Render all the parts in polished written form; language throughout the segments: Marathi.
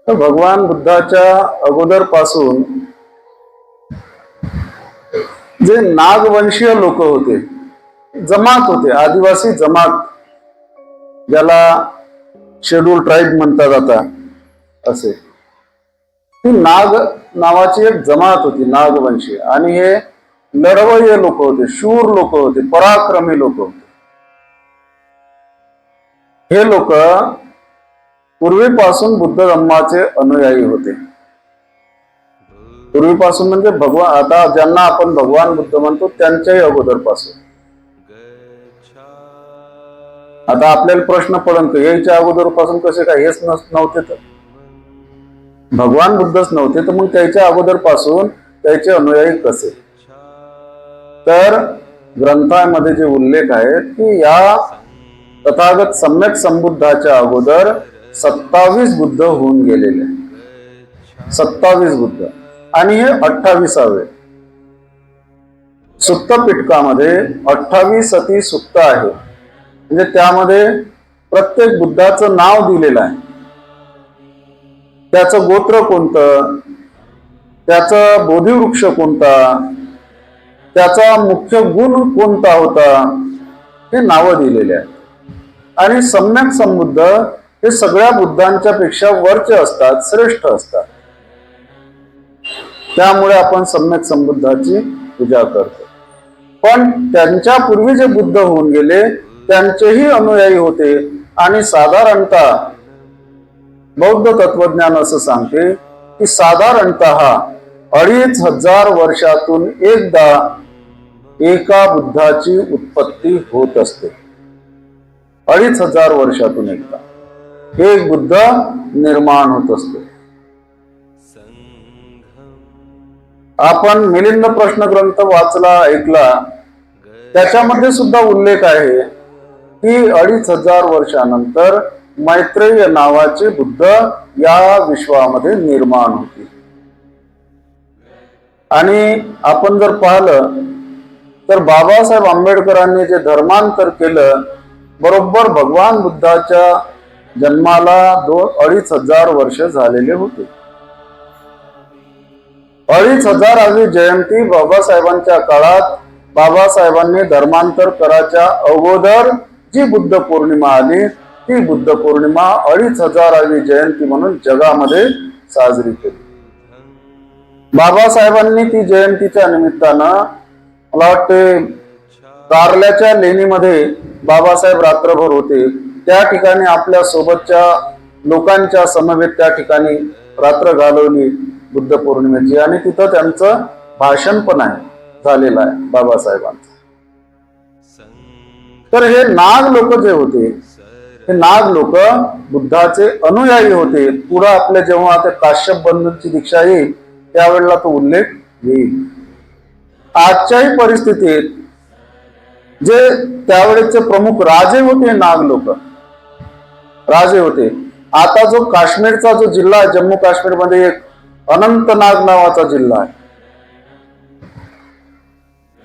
भगवान बुद्धाच्या अगोदर पासून जे नागवंशीय लोक होते, जमात होते, आदिवासी जमात, ज्याला शेड्यूल ट्राईब म्हणतात आता असे, ती नाग नावाची एक जमात होती नागवंशीय. आणि हे लढवय्ये लोक होते, शूर लोक होते, पराक्रमी लोक होते. हे लोक पूर्वीपासून बुद्ध धम्माचे अनुयायी होते. पूर्वीपासून म्हणजे भगवान, आता ज्यांना आपण भगवान बुद्ध म्हणतो त्यांच्याही अगोदर पासून. आता आपल्याला प्रश्न पडन की याच्या अगोदर पासून कसे काय, हेच नव्हते तर भगवान बुद्धच नव्हते तर मग त्याच्या अगोदर पासून त्याचे अनुयायी कसे. तर ग्रंथामध्ये जे उल्लेख आहेत की या तथागत सम्यक संबुद्धाच्या अगोदर 27 बुद्ध होऊन गेलेले, 27 बुद्ध, आणि हे 28वे. सुत्त पिटकामध्ये 28 अति सुत्त आहे, म्हणजे त्यामध्ये प्रत्येक बुद्धाचं नाव दिलेलं आहे, त्याचं गोत्र कोणतं, त्याचा बोधिवृक्ष कोणता, त्याचा मुख्य गुण कोणता होता, हे नावं दिलेले आहेत. आणि सम्यक संबुद्ध हे सगळ्या बुद्धांच्या पेक्षा वरचे असतात, श्रेष्ठ असतात. त्यामुळे आपण सम्यक संबुद्धाची पूजा करतो. पण त्यांच्या पूर्वी जे बुद्ध होऊन गेले त्यांचेही अनुयायी होते. आणि साधारणतः बौद्ध तत्वज्ञान असं सांगते की साधारणतः 2500 वर्षातून एकदा एका बुद्धाची उत्पत्ती होत असते. 2500 वर्षातून एकदा एक बुद्ध निर्माण होत असतो. आपण मिलिंद प्रश्न ग्रंथ वाचला, ऐकला, त्याच्यामध्ये सुद्धा उल्लेख आहे की 2500 वर्षानंतर मैत्रेय नावाचे बुद्ध या विश्वामध्ये निर्माण होते. आणि आपण जर पाहिलं तर बाबासाहेब आंबेडकरांनी जे धर्मांतर केलं, बरोबर भगवान बुद्धाच्या जन्माला 2500 वर्ष झालेले होते. 2500वी जयंती बाबासाहेबांच्या काळात बाबासाहेबांनी धर्मांतर करायच्या अगोदर जी बुद्ध पौर्णिमा आली, ती बुद्ध पौर्णिमा 2500वी जयंती म्हणून जगामध्ये साजरी केली. बाबासाहेबांनी ती जयंतीच्या निमित्तानं, मला वाटते कारल्याच्या लेणीमध्ये बाबासाहेब रात्रभर होते, त्या ठिकाणी आपल्या सोबतच्या लोकांच्या समवेत त्या ठिकाणी रात्र घालवली बुद्ध पौर्णिमेची. आणि तिथं त्यांचं भाषण पण आहे, झालेलं आहे बाबासाहेबांचं. तर हे नाग लोक जे होते, हे नाग लोक बुद्धाचे अनुयायी होते. पुढे आपल्या जेव्हा आता काश्यप बंधूंची दीक्षा येईल त्यावेळेला तो उल्लेख येईल. आजच्याही परिस्थितीत जे त्यावेळेचे प्रमुख राजे होते, नाग लोक राजे होते. आता जो काश्मीरचा जो जिल्हा आहे, जम्मू काश्मीर मध्ये एक अनंतनाग नावाचा जिल्हा आहे,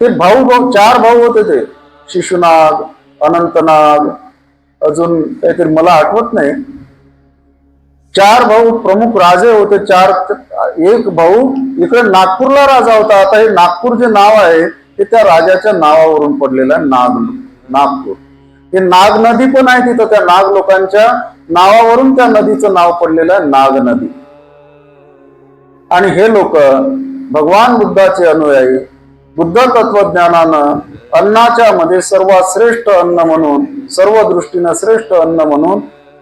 ते भाऊ 4 भाऊ होते, ते शिशुनाग, अनंतनाग, अजून काहीतरी मला आठवत नाही. 4 भाऊ प्रमुख राजे होते. एक भाऊ इकडे नागपूरला राजा होता. आता हे नागपूर जे नाव आहे ते त्या राजाच्या नावावरून पडलेलं आहे, नागपूर. हे नाग नदी पण आहे तिथं, त्या नाग लोकांच्या नावावरून त्या नदीचं नाव पडलेलं आहे, नाग नदी. आणि हे लोक भगवान बुद्धाचे अनुयायी, बुद्ध तत्वज्ञानानं अन्नाच्या मध्ये सर्वात श्रेष्ठ अन्न म्हणून, सर्व दृष्टीनं श्रेष्ठ अन्न म्हणून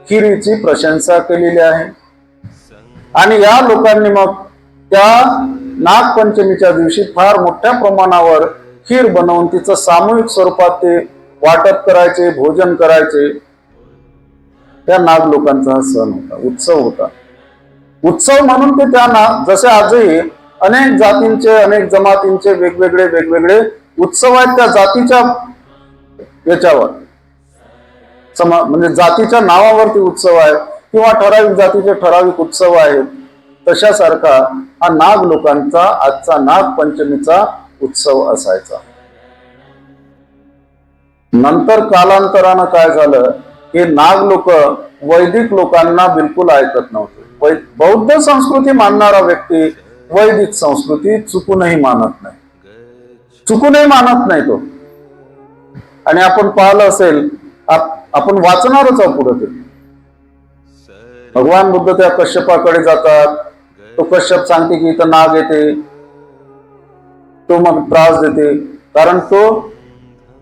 खिरीची प्रशंसा केलेली आहे. आणि या लोकांनी मग त्या नागपंचमीच्या दिवशी फार मोठ्या प्रमाणावर खीर बनवून तिचं सामूहिक स्वरूपात ते वाटप करायचे, भोजन करायचे. त्या नाग लोकांचा हा सण होता, उत्सव होता. उत्सव म्हणून ते त्या नाग, जसे आजही अनेक जातींचे, अनेक जमातींचे वेगवेगळे वेगवेगळे उत्सव आहेत त्या जातीच्या याच्यावर, म्हणजे जातीच्या नावावरती उत्सव आहे किंवा ठराविक जातीचे ठराविक उत्सव आहेत. तशासारखा हा नाग लोकांचा आजचा नागपंचमीचा उत्सव असायचा. नंतर कालांतरानं काय झालं, हे नाग लोक वैदिक लोकांना बिलकुल ऐकत नव्हते. बौद्ध संस्कृती मानणारा व्यक्ती वैदिक संस्कृती चुकूनही मानत नाही, चुकूनही मानत नाही तो. आणि आपण पाहिलं असेल, आपण वाचणारच आहोत पुढे, भगवान बुद्ध त्या कश्यपाकडे जातात. तो कश्यप सांगते की इथं नाग येते, तो मग त्रास देते. कारण तो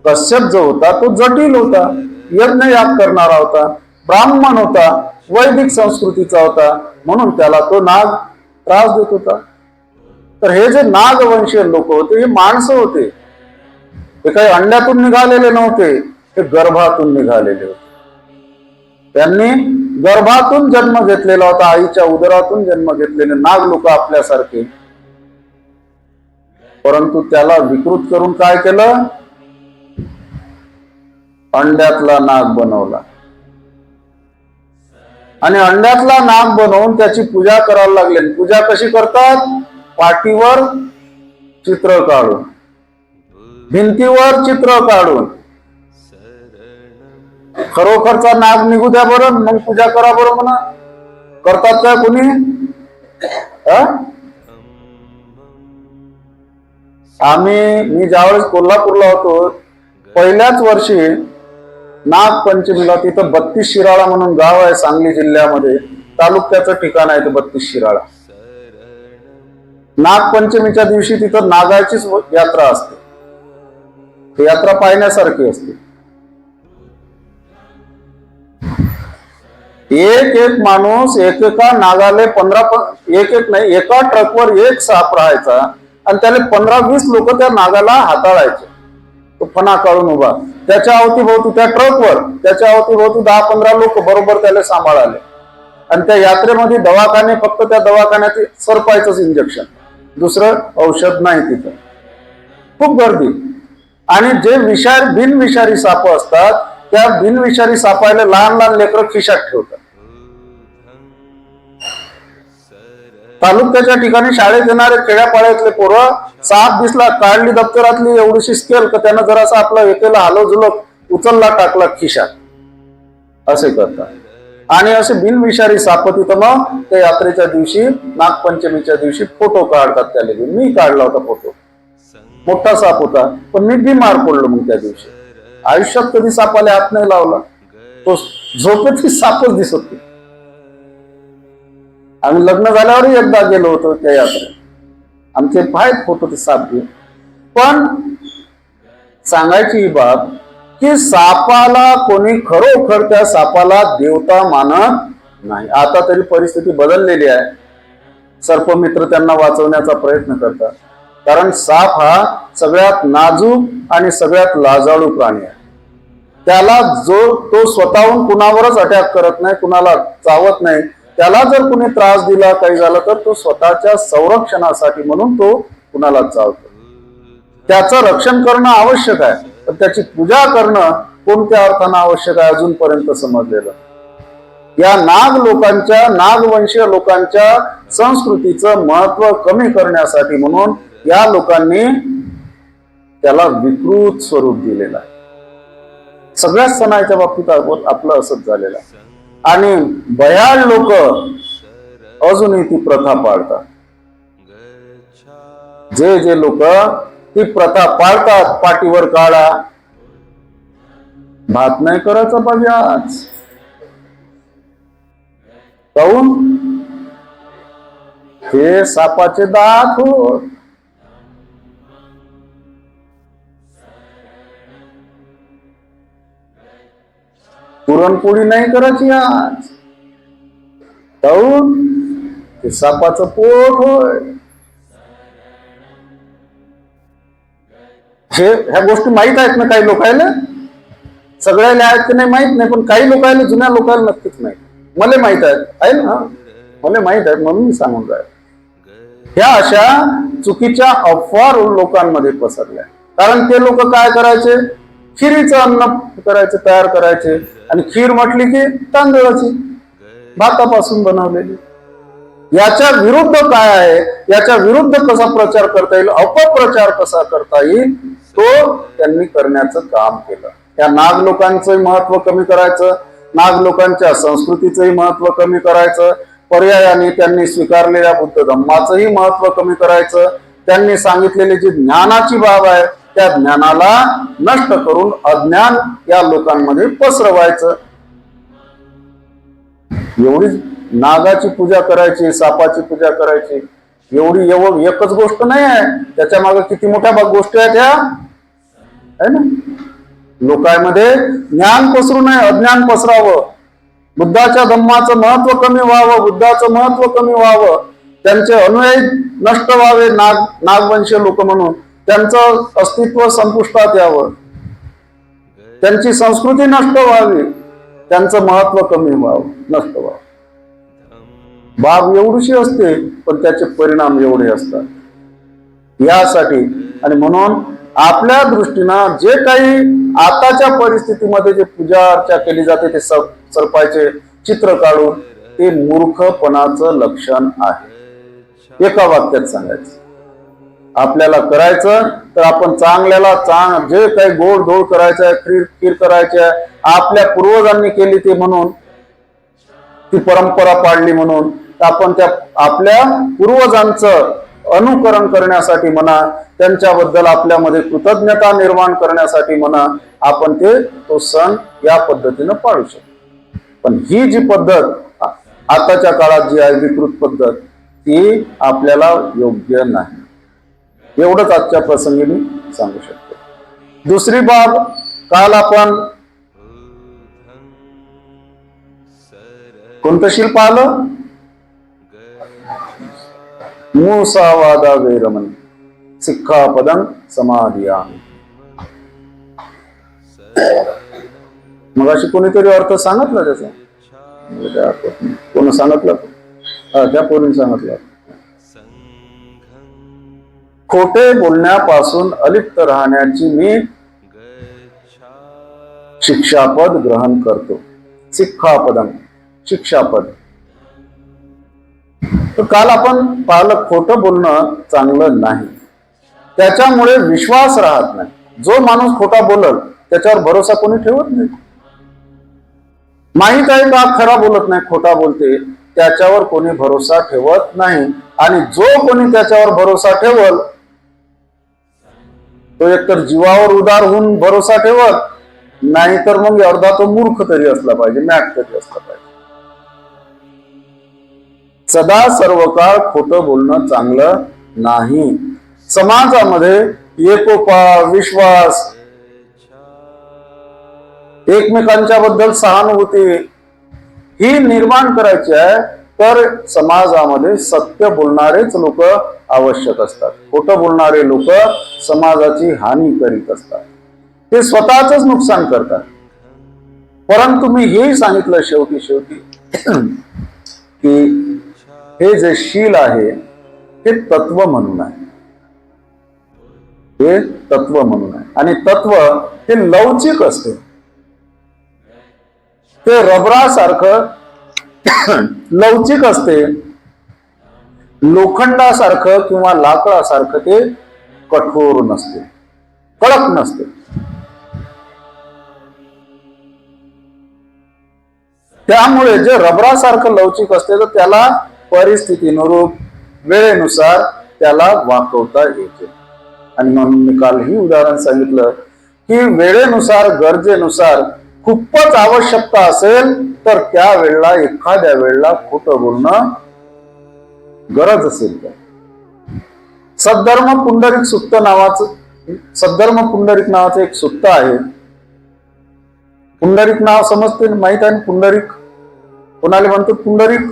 कश्यप जो होता तो जटिल होता, यज्ञ याग करणारा होता, ब्राह्मण होता, वैदिक संस्कृतीचा होता, म्हणून त्याला तो नाग त्रास देत होता. तर हे जे नागवंशीय लोक होते हे माणसं होते, हे काही अंड्यातून निघालेले नव्हते, हे गर्भातून निघालेले होते. त्यांनी गर्भातून जन्म घेतलेला होता, आईच्या उदरातून जन्म घेतलेले नाग लोक आपल्यासारखे. परंतु त्याला विकृत करून काय केलं, अंड्यातला नाग बनवला. आणि अंड्यातला नाग बनवून त्याची पूजा करायला लागले. पूजा कशी करतात, पाठीवर चित्र काढून, भिंतीवर चित्र काढून. खरोखरचा नाग निघू द्या बरं, मग पूजा करा बरं म्हणा. करतात काय कोणी? मी ज्यावेळेस कोल्हापूरला होतो, पहिल्याच वर्षी नागपंचमीला तिथं 32 शिराळा म्हणून गाव आहे सांगली जिल्ह्यामध्ये, तालुक्याचं ठिकाण आहे ते 32 शिराळा. नागपंचमीच्या दिवशी तिथं नागाचीच यात्रा असते. ती यात्रा पाहण्यासारखी असते. एक एक माणूस एकेका नागाले 15 नाही, एका ट्रकवर एक साप राहायचा आणि त्याला 15-20 लोक त्या नागाला हाताळायचे. तो फणा काढून उभा, त्याच्या अवतीभोवती त्या ट्रकवर त्याच्या अवतीभोवती 10-15 लोक बरोबर त्याला सांभाळाले. आणि त्या यात्रेमध्ये दवाखाने, फक्त त्या दवाखान्यात सरपायचंच इंजेक्शन, दुसरं औषध नाही तिथं. खूप गर्दी. आणि जे बिनविषारी साप असतात त्या बिनविषारी सापायला लहान लहान लेकरं खिशात ठेवतात. तालुक्याच्या ठिकाणी शाळेत येणारे खेड्यापाड्यातले पोरं, साप दिसला, काढली दप्तरातली एवढीशी स्केल का त्यानं जरासा आपला एकेला हालो झुलत उचलला, टाकला खिशात, असे करतात. आणि असे बिनविषारी साप तिथं मग त्या यात्रेच्या दिवशी, नागपंचमीच्या दिवशी फोटो काढतात. त्याला मी काढला होता फोटो, मोठा साप होता, पण मी बिमार पडलो. मग त्या दिवशी आयुष्यात कधी सापाला हात नाही लावला, तो झोपेतही सापच दिसत नाही. आम्ही लग्न झाल्यावरही एकदा गेलो होतो त्या यात्रेत, आमचे आहेत फोटो ते साप घेऊन. पण सांगायची ही बाब की सापाला कोणी खरोखर त्या सापाला देवता मानत नाही. आता तरी परिस्थिती बदललेली आहे, सर्पमित्र त्यांना वाचवण्याचा प्रयत्न करतात. कारण साप हा सगळ्यात नाजूक आणि सगळ्यात लाजाळू प्राणी आहे. त्याला तो स्वतःहून कुणावरच अटॅक करत नाही, कुणाला चावत नाही. त्याला जर कुणी त्रास दिला, काही झालं तर तो स्वतःच्या संरक्षणासाठी म्हणून तो कुणाला चावतो. त्याचं रक्षण करणं आवश्यक आहे, पण त्याची पूजा करणं कोणत्या अर्थानं आवश्यक आहे अजूनपर्यंत समजलेलं. या नागवंशीय लोकांच्या संस्कृतीचं महत्व कमी करण्यासाठी म्हणून या लोकांनी त्याला विकृत स्वरूप दिलेलं आहे. सगळ्याच सणाच्या बाबतीत आपलं असंच झालेलं आहे. आणि भयाळ लोक अजूनही ती प्रथा पाळतात. जे लोक ती प्रथा पाळतात, पाठीवर काढा, भात नाही करायचा पाहिजे आज, काऊन? हे सापाचे दात होत. पुरणपोळी नाही करायची आज, काऊन? हे सापाचं पोट होय. ह्या गोष्टी माहित आहेत ना काही लोकांना. सगळ्याला आहेत की नाही माहित नाही, पण काही लोकांना, जुन्या लोकांना नक्कीच माहित. मला माहित आहे ना, मला माहित आहे म्हणून मी सांगून राहिलो. ह्या अशा चुकीच्या अफवा लोकांमध्ये पसरल्या. कारण ते लोक काय करायचे, खिरीचं अन्न करायचे, तयार करायचे, आणि खीर म्हटली की तांदळाची, भातापासून बनवलेली. याच्या विरुद्ध काय आहे, याच्या विरुद्ध कसा प्रचार करता येईल, अपप्रचार कसा करता येईल, तो त्यांनी करण्याचं काम केलं. या नाग लोकांचंही महत्व कमी करायचं, नाग लोकांच्या संस्कृतीचंही महत्व कमी करायचं, पर्यायाने त्यांनी स्वीकारलेल्या बुद्ध धम्माचंही महत्व कमी करायचं, त्यांनी सांगितलेली जी ज्ञानाची बाब आहे त्या ज्ञानाला नष्ट करून अज्ञान या लोकांमध्ये पसरवायचं. एवढी नागाची पूजा करायची, सापाची पूजा करायची, एवढी एकच गोष्ट नाही आहे, त्याच्या मागे किती मोठ्या गोष्टी आहेत ह्या, है ना. लोकांमध्ये ज्ञान पसरू नये, अज्ञान पसरावं, बुद्धाच्या धम्माचं महत्व कमी व्हावं, बुद्धाचं महत्व कमी व्हावं, त्यांचे अनुयायी नष्ट व्हावे, नागवंशीय लोक म्हणून त्यांचं अस्तित्व संपुष्टात यावं, त्यांची संस्कृती नष्ट व्हावी, त्यांचं महत्व कमी व्हावं, नष्ट व्हावं. बाब एवढीशी असते, पण त्याचे परिणाम एवढे असतात. यासाठी आणि म्हणून आपल्या दृष्टीनं जे काही आताच्या परिस्थितीमध्ये जे पूजा अर्चा केली जाते ते सरपायचे चित्र काढून, ते मूर्खपणाचं लक्षण आहे. एका वाक्यात सांगायचं, आपल्याला करायचं तर आपण चांगल्याला जे काही गोड धोड करायचं आहे, खीर करायची आहे, आपल्या पूर्वजांनी केली ते म्हणून, ती परंपरा पाळली म्हणून आपण त्या आपल्या पूर्वजांचं अनुकरण करण्यासाठी म्हणा, त्यांच्याबद्दल आपल्यामध्ये कृतज्ञता निर्माण करण्यासाठी म्हणा, आपण तो सण या पद्धतीनं पाळू शकतो. पण ही जी पद्धत आताच्या काळात जी आहे, विकृत पद्धत, ती आपल्याला योग्य नाही. एवढंच आजच्या प्रसंगी मी सांगू शकतो. दुसरी बाब, काल आपण कोणतं शील पाहिलं, मुसावादा वैरमणी सिक्खापदं समादियामि. मग अशी कोणीतरी अर्थ सांगितलं त्याचा, कोण सांगितलं, त्या पोरीने सांगितलं, खोटे बोलण्यापासून अलिप्त राहण्याची मी शिक्षापद ग्रहण करतो. सिक्खापदं, शिक्षापद. तर काल आपण पाहिलं, खोटं बोलणं चांगलं नाही, त्याच्यामुळे विश्वास राहत नाही. जो माणूस खोटा बोलल त्याच्यावर भरोसा कोणी ठेवत नाही. माहित आहे का खरा बोलत नाही, खोटा बोलते, त्याच्यावर कोणी भरोसा ठेवत नाही. आणि जो कोणी त्याच्यावर भरोसा ठेवल तो एकतर जीवावर उदार होऊन भरोसा ठेवत, नाही तर मग अर्धा तो मूर्ख तरी असला पाहिजे, मॅट तरी असला पाहिजे. सदा सर्व काळ खोटं बोलणं चांगलं नाही. समाजामध्ये एकोपा, विश्वास, एकमेकांच्या बद्दल सहानुभूती ही निर्माण करायची आहे, तर समाजामध्ये सत्य बोलणारेच लोक आवश्यक असतात. खोटं बोलणारे लोक समाजाची हानी करीत असतात, ते स्वतःच नुकसान करतात. परंतु मी हेही सांगितलं शेवटी की हे जे शील आहे हे तत्व म्हणून आहे, हे तत्व म्हणून आहे. आणि तत्व हे लवचिक असते, ते रबरासारखं लवचिक असते, लोखंडासारखं किंवा लाकडासारखं ते कठोर नसते, कडक नसते. त्यामुळे जे रबरासारखं लवचिक असते तर त्याला परिस्थितीनुरूप, वेळेनुसार त्याला वाकवता येते. आणि म्हणून मी काल ही उदाहरण सांगितलं की वेळेनुसार, गरजेनुसार खूपच आवश्यकता असेल तर त्या वेळेला, एखाद्या वेळेला खोटं बोलणं गरज असेल तर. सद्धर्म पुंडरीक सुक्त नावाचं, सद्धर्म पुंडरीक नावाचं एक सुक्त आहे. पुंडरीक नाव समजते, माहित आहे. पुंडरीक कोणाला म्हणतो? पुंडरीक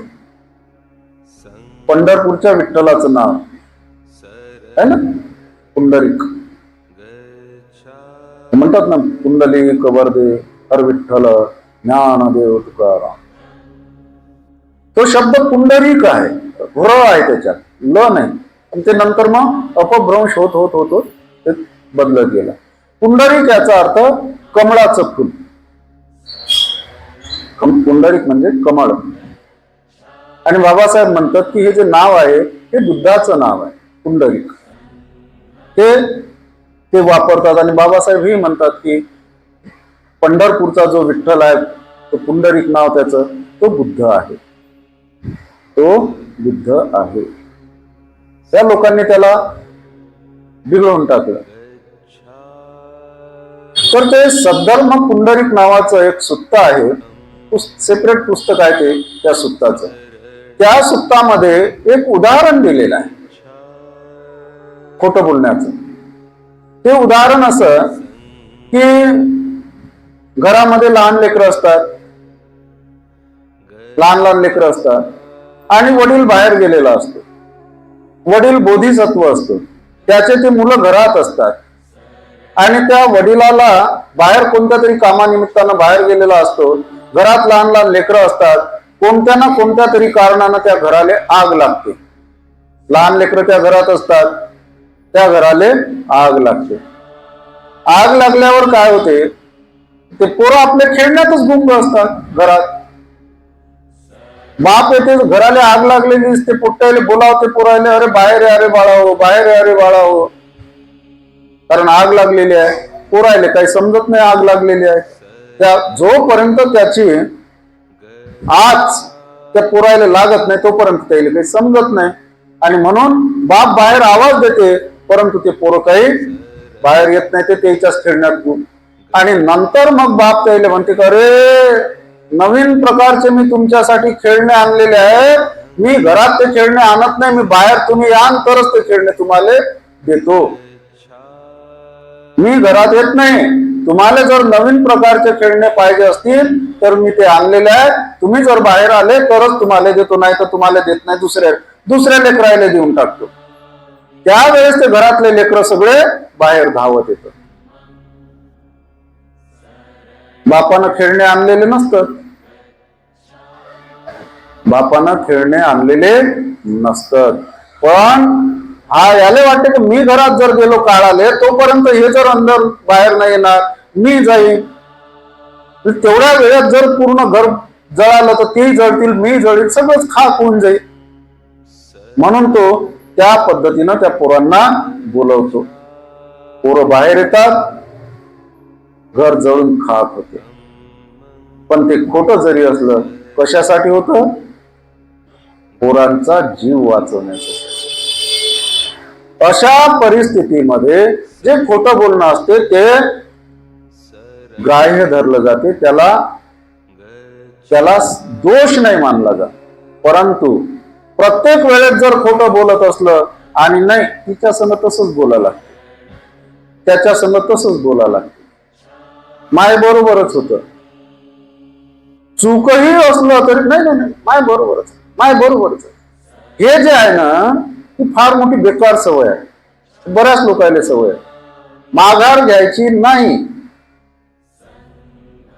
पंढरपूरच्या विठ्ठलाचं नाव आहे ना, पुंडरीक म्हणतात ना. पुंडलिक वरदे हर विठ्ठल ज्ञानदेव तुकाराम. तो शब्द पुंडरीक आहे, र आहे त्याच्यात, ल नाही. पण ते नंतर मग अपभ्रंश होत होत होत होत ते बदलत गेला. पुंडरीक याचा अर्थ कमळाचं फुल. पुंडरीक म्हणजे कमळ. आणि बाबासाहेब म्हणतात की हे जे नाव आहे हे बुद्धाचं नाव आहे, पुंडरीक. ते वापरतात. आणि बाबासाहेब हे म्हणतात की पंढरपूरचा जो विठ्ठल आहे तो पुंडरीक नाव त्याचं, तो बुद्ध आहे, तो बुद्ध आहे. त्या लोकांनी त्याला बिघडवून टाकलं. तर ते सद्धर्म पुंडरीक नावाचं एक सुत्त आहे, सेपरेट पुस्तक आहे ते त्या सुत्ताचं. त्या सुत्तामध्ये एक उदाहरण दिलेलं आहे खोटं बोलण्याचं. ते उदाहरण असं की घरामध्ये लहान लेकरं असतात, लहान लेकरं असतात आणि वडील बाहेर गेलेला असतो. वडील बोधिसत्व असतो, त्याचे ते मुलं घरात असतात आणि त्या वडिलाला बाहेर कोणत्या तरी कामानिमित्तानं बाहेर गेलेला असतो. घरात लहान लेकरं असतात. कोणत्या ना कोणत्या तरी कारणानं त्या घराला आग लागते. लहान लेकरं त्या घरात असतात, त्या घराला आग लागते. आग लागल्यावर काय होते, ते पोरं आपल्या खेळण्यातच गुंग असतात घरात. बाप येते, घराला आग लागलेली दिसते, पोट्याला बोलावते पोरायले, अरे बाहेर अरे बाळा हो, बाहेर अरे बाळा हो. कारण आग लागलेली आहे. पोरायले काही समजत नाही आग लागलेली आहे. त्या जोपर्यंत त्याची आज त्या पोरायला लागत नाही तोपर्यंत त्याला काही समजत नाही. आणि म्हणून बाप बाहेर आवाज देते, परंतु ते पोरं काही बाहेर येत नाही, ते त्याच्याच खेळण्यात. आणि नंतर मग बाप त्याला म्हणते का, अरे नवीन प्रकारचे मी तुमच्यासाठी खेळणे आणलेले आहेत, मी घरात ते खेळणे आणत नाही, मी बाहेर तुम्ही आण तरच ते खेळणे तुम्हाला देतो. मी घरात येत नाही. तुम्हाला जर नवीन प्रकारचे खेळणे पाहिजे असतील तर मी ते आणलेले आहेत. तुम्ही जर बाहेर आले तरच तुम्हाला देतो, नाही तर तुम्हाला देत नाही. दुसऱ्या लेकरायला देऊन टाकतो. त्यावेळेस ते घरातले लेकर सगळे बाहेर धावत येतात. बापानं खेळणे आणलेले नसतात, बापानं खेळणे आणलेले नसतात. पण हा याले वाटते की मी घरात जर गेलो काळाले तोपर्यंत हे जर अंदर बाहेर नाही येणार, मी जाईन. तेवढ्या वेळात जर पूर्ण घर जळालं तर ते जळतील, मी जळील, सगळंच खाक होऊन जाईल. म्हणून तो त्या पद्धतीनं त्या पोरांना बोलवतो. पोरं बाहेर येतात, घर जळून खाक होते. पण ते खोटं जरी असलं, कशासाठी होतं? पोरांचा जीव वाचवण्यासाठी. अशा परिस्थितीमध्ये जे खोटं बोलणं असते ते ग्राह्य धरलं जाते, त्याला दोष नाही मानला जात. परंतु प्रत्येक वेळेस जर खोटं बोलत असलं आणि नाही तिच्या संग तसंच बोलायला लागते, त्याच्या संग तसंच बोलायला लागते, माय बरोबरच होत, चूकही असलं तरी नाही माय बरोबरच. हे जे आहे ना, ही फार मोठी बेकार सवय आहे. बऱ्याच लोकांना सवय आहे माघार घ्यायची नाही,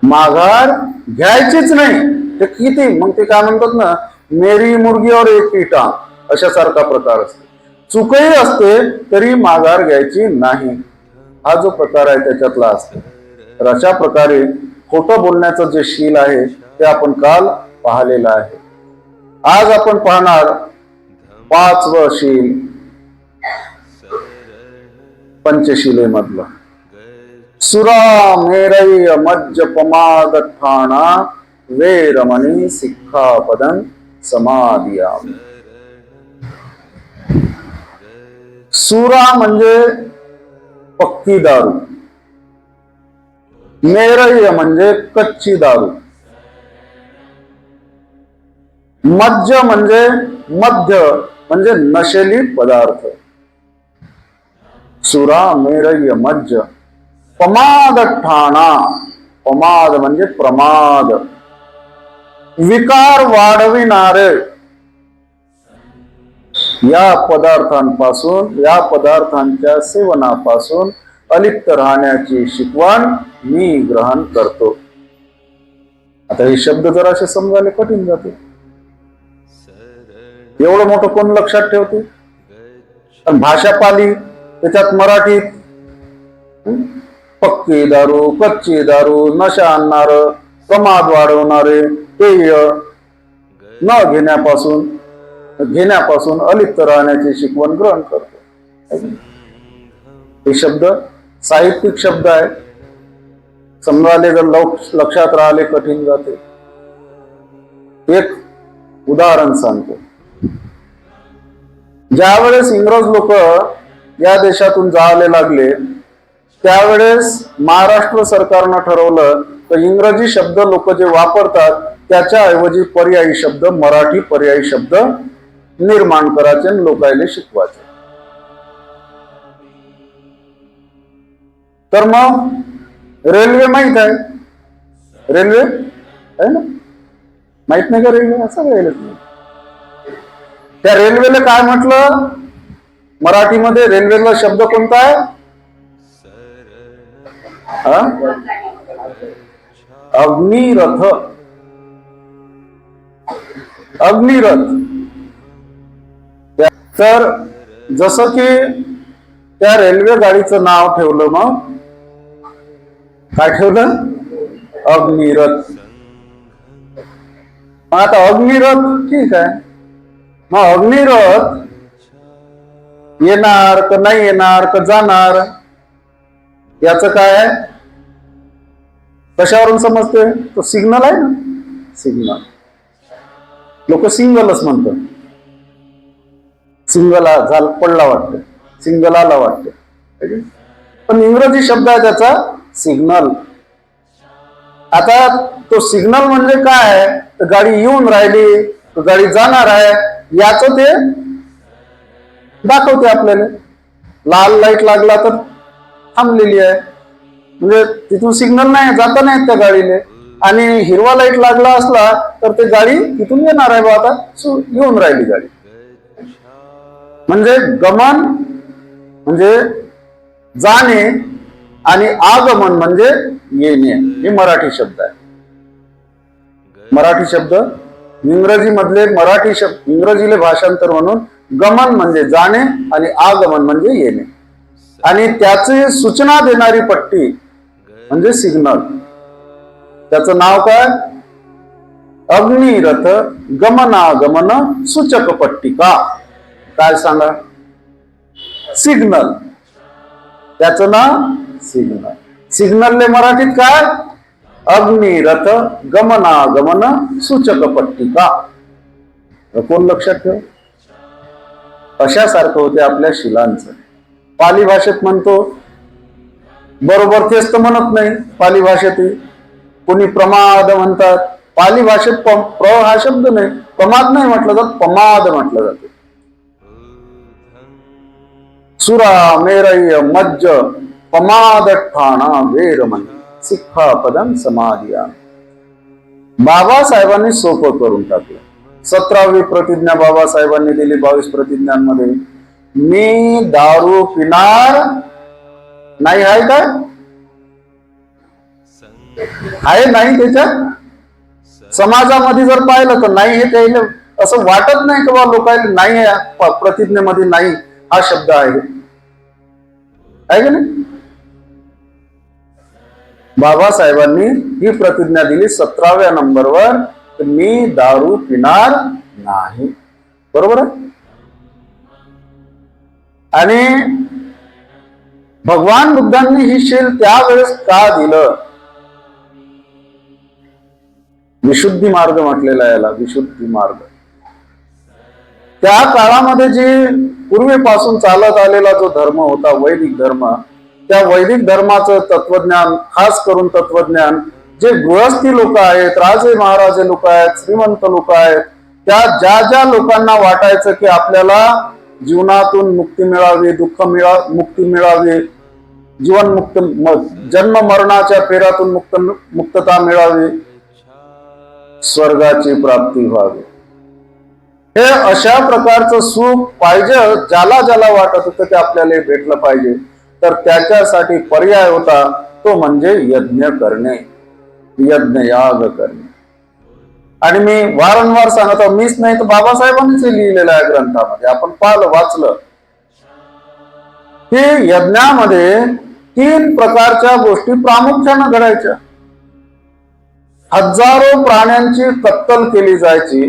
माघार घ्यायचीच नाही. ते किती मग ते काय म्हणतात ना, मेरी मुर्गी और एक ही टांग, अशासारखा प्रकार असतो. चूकही असते तरी माघार घ्यायची नाही, हा जो प्रकार आहे त्याच्यातला असतो. तर अशा प्रकारे खोटं बोलण्याचं जे शील आहे ते आपण काल पाहिलेलं आहे. आज आपण पाहणार 5वं शील पंचशिलेमधलं. सुरा मेरय मज्ज पमाद ठाणा वेरमणी सिक्खापदं समादियामि. सुरा म्हणजे पक्की दारू, मेरय म्हणजे कच्ची दारू, मज्ज म्हणजे मध्य म्हणजे नशेली पदार्थ. सुरा मेरय मज्ज पमाद ठाणा, पमाद म्हणजे प्रमाद, विकार वाढविणारे या पदार्थांपासून, या पदार्थांच्या सेवनापासून अलिप्त राहण्याची शिकवण मी ग्रहण करतो. आता हे शब्द जरा असे समजायला कठीण जाते. एवढं मोठं कोण लक्षात ठेवते? पण भाषा पाली, त्याच्यात मराठीत पक्की दारू, कच्ची दारू, नशा आणणार, प्रमाद वाढवणारे पेय न घेण्यापासून अलिप्त राहण्याची शिकवण ग्रहण करतो. हे शब्द साहित्यिक शब्द आहे, समजायला जर लक्षात राहिले कठीण जाते. एक उदाहरण सांगतो. ज्यावेळेस इंग्रज लोक या देशातून जायला लागले, त्यावेळेस महाराष्ट्र सरकारनं ठरवलं तर इंग्रजी शब्द लोक जे वापरतात त्याच्या ऐवजी पर्यायी शब्द, मराठी पर्यायी शब्द निर्माण करायचे आणि लोकायले शिकवायचे. तर मग रेल्वे माहित आहे, रेल्वे आहे ना, माहित नाही का रेल्वे? असं काय नाही. त्या रेल्वेला काय म्हटलं मराठीमध्ये? रेल्वेला शब्द कोणता आहे? अग्निरथ. अग्निरथ. तर जसं की त्या रेल्वे गाडीचं नाव ठेवलं, मग काय ठेवलं? अग्निरथ. मग आता अग्निरथ ठीक आहे, मग अग्निरथ येणार का नाही येणार का जाणार याच काय आहे? कशावरून समजते? तो सिग्नल आहे ना, सिग्नल. लोक सिंगलच म्हणतात. सिंगल झाला पडला वाटतं, सिंगल आला वाटतं, पण इंग्रजी शब्द आहे त्याचा सिग्नल. आता तो सिग्नल म्हणजे काय आहे? तर गाडी येऊन राहिली, गाडी जाणार आहे याच ते दाखवते आपल्याला. लाल लाईट लागला तर थांबलेली आहे, म्हणजे तिथून सिग्नल नाही, जाता नाही त्या गाडीने. आणि हिरवा लाईट लागला असला तर ते गाडी तिथून येणार आहे, बा आता येऊन राहिली गाडी. म्हणजे गमन म्हणजे जाणे आणि आगमन म्हणजे येणे. हे मराठी शब्द आहे. मराठी शब्द इंग्रजी मधले मराठी शब्द इंग्रजीले भाषांतर म्हणून गमन म्हणजे जाणे आणि आगमन म्हणजे येणे. आणि त्याची सूचना देणारी पट्टी म्हणजे सिग्नल. त्याचं नाव काय? अग्निरथ गमनागमन सूचक पट्टिका. काय सांगा? सिग्नल. त्याचं नाव सिग्नल. सिग्नलने मराठीत काय? अग्निरथ गमनागमन सूचक पट्टिका. कोण लक्षात ठेव? अशासारखं होते आपल्या शिलांचं. पाली भाषेत म्हणतो बरोबर, तेच तर म्हणत नाही. पाली भाषेत कोणी प्रमाद म्हणतात. पाली भाषेत प्र हा शब्द नाही, प्रमाद नाही म्हटलं जात, प्रमाद म्हटलं जाते. सुरा मेरय मज्ज पमादठाणा वेरमणी सिक्खापदं समाधिया. बाबासाहेबांनी सोपं करून टाकलं. 17वी प्रतिज्ञा बाबासाहेबांनी दिली 22 प्रतिज्ञांमध्ये. मी दारू पिणार नाही. आहे काय? आहे नाही. त्याच्यात समाजामध्ये जर पाहिलं तर नाही. हे त्याला असं वाटत नाही की बा लोकांना नाही, प्रतिज्ञेमध्ये नाही हा शब्द आहे का नाही? बाबासाहेबांनी ही प्रतिज्ञा दिली 17व्या नंबरवर, मी दारू पिणार नाही. बरोबर आहे? आणि भगवान बुद्धांनी ही शील त्यावेळेस का दिलं? विशुद्धी मार्ग म्हटलेला याला, विशुद्धी मार्ग. त्या काळामध्ये जे पूर्वीपासून चालत आलेला जो धर्म होता, वैदिक धर्म, त्या वैदिक धर्माचं तत्वज्ञान, खास करून तत्वज्ञान, जे गृहस्थी लोक आहेत, राजे महाराजे लोक आहेत, श्रीमंत लोक आहेत, त्या ज्या ज्या लोकांना वाटायचं की आपल्याला जीवनातून मुक्ती मिळावी, मुक्ती मिळावी, जीवन मुक्त, जन्म मरणाच्या फेऱ्यातून मुक्तता मिळावी, स्वर्गाची प्राप्ती व्हावी, हे अशा प्रकारचं सुख पाहिजे, ज्याला ज्याला वाटत होतं ते आपल्याला भेटलं पाहिजे. तर त्याच्यासाठी पर्याय होता तो म्हणजे यज्ञ करणे, यज्ञ याग करणे. आणि मी वारंवार सांगत आहो, मीच नाही तर बाबासाहेबांनीच लिहिलेलं आहे ग्रंथामध्ये, आपण पाहिलं वाचलं की यज्ञामध्ये 3 प्रकारच्या गोष्टी प्रामुख्याने घडायच्या. हजारो प्राण्यांची कत्तल केली जायची,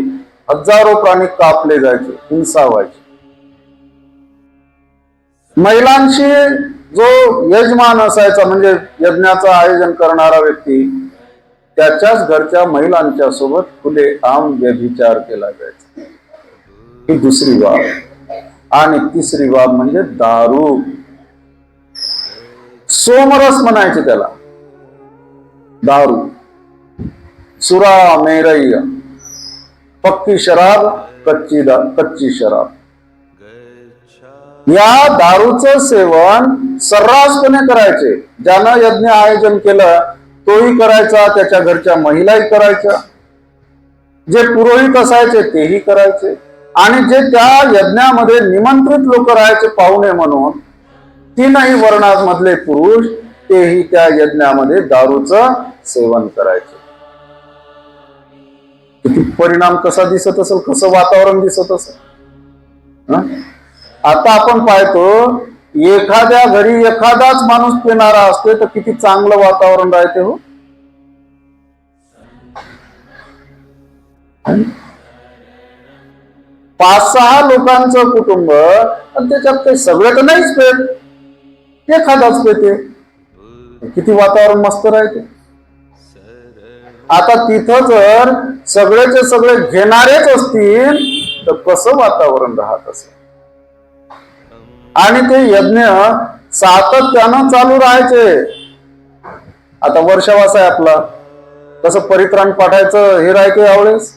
हजारो प्राणी कापले जायचे, हिंसा व्हायची. महिलांशी जो यजमान असायचा म्हणजे यज्ञाचं आयोजन करणारा व्यक्ती, त्याच्याच घरच्या महिलांच्या सोबत खुलेआम व्यभिचार केला जायचा. ही दुसरी बाब. आणि तिसरी बाब म्हणजे दारू. सोमरस म्हणायचे त्याला, दारू. सुरा मेरैया, पक्की शराब, कच्ची शराब. या दारूचं सेवन सर्रासपणे करायचे. ज्यानं यज्ञ आयोजन केलं तोही करायचा, त्याच्या घरच्या महिलाही करायच्या, जे पुरोहित असायचे तेही करायचे, आणि जे त्या यज्ञामध्ये निमंत्रित लोक राहायचे पाहुणे म्हणून, 3ही वर्णामधले पुरुष तेही त्या यज्ञामध्ये दारूचं सेवन करायचे. किती परिणाम कसा दिसत असेल, कसं वातावरण दिसत असेल. आता आपण पाहतो एखाद्या घरी एखादाच माणूस पिणारा असते तर किती चांगलं वातावरण राहते हो. 5-6 लोकांचं कुटुंब, पण त्याच्यात ते सगळे तर नाहीच पेत, एखादाच पेते, किती वातावरण मस्त राहते. आता तिथं जर सगळेचे सगळे घेणारेच असतील तर कसं वातावरण राहत असेल. आणि ते यज्ञ सातत्यानं चालू राहायचे. आता वर्षावास आहे आपला, कसं परित्राण पाठायचं हे राहते यावेळेस,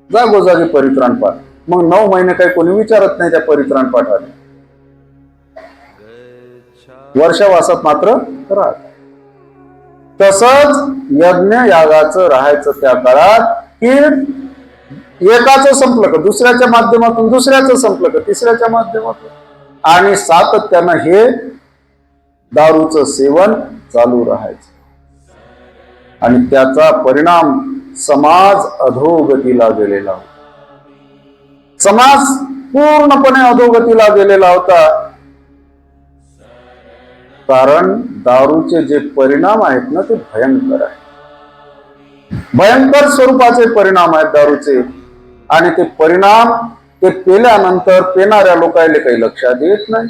जागोजागी परित्राण पाठ. मग 9 महिने काही कोणी विचारत नाही त्या परित्राण पाठाने, वर्षावासात मात्र राहत. तसंच यज्ञ यागाचं राहायचं त्या काळात की एकाचं संपलं का दुसऱ्याच्या माध्यमातून, दुसऱ्याचं संपलं का तिसऱ्याच्या माध्यमातून, आणि सातत्यानं हे दारूचं सेवन चालू राहायचं. आणि त्याचा परिणाम समाज अधोगतीला गेलेला होता. समाज पूर्णपणे अधोगतीला गेलेला होता. कारण दारूचे जे परिणाम आहेत ना ते भयंकर आहेत, भयंकर स्वरूपाचे परिणाम आहेत दारूचे. आणि ते परिणाम ते पेल्यानंतर पेणाऱ्या लोकांना काही लक्षात येत नाही.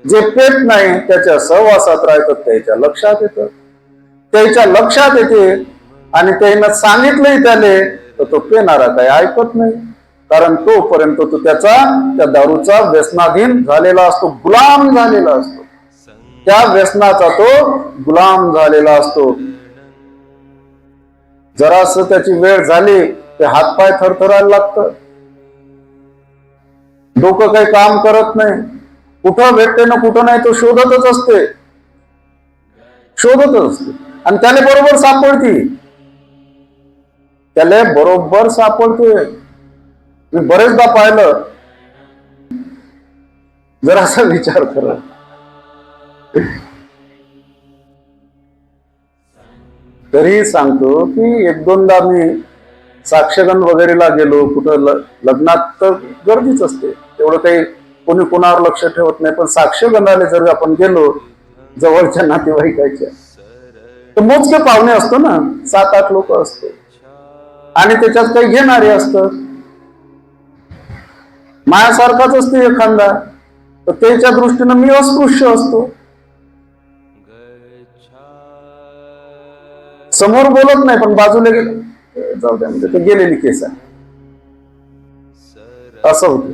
जे पेत नाही त्याच्या सहवासात राहतात त्याच्या लक्षात येतं, त्याच्या लक्षात येते, आणि त्यानं सांगितलंही त्याले तर तो पेणारा काही ऐकत नाही. कारण तोपर्यंत तो त्या दारूचा व्यसनाधीन झालेला असतो, गुलाम झालेला असतो, त्या व्यसनाचा तो गुलाम झालेला असतो. जरास त्याची वेळ झाली ते हातपाय थरथरायला लागतं, डोकं काही काम करत नाही, कुठं भेटते ना कुठं नाही तो शोधतच असते. आणि त्याला बरोबर सापडते. मी बरेचदा पाहिलं, जरासा विचार कर. तरी सांगतो की 1-2दा मी साक्षगंध वगैरेला गेलो, कुठं लग्नात तर गर्दीच असते, तेवढं काही कोणी कोणावर लक्ष ठेवत नाही. पण साक्षगंधाला जर आपण गेलो जवळच्या नातेवाईकाच्या, तर मोजके पाहुणे असतो ना, 7-8 लोक असतो, आणि त्याच्यात काही घेणारे असतात. माझ्यासारखाच असतो एखादा, तर त्याच्या दृष्टीनं मी अस्पृश्य असतो. समोर बोलत नाही पण बाजूला गेलं, जाऊ द्या म्हणजे ते गेलेली केस आहे, असं होतं.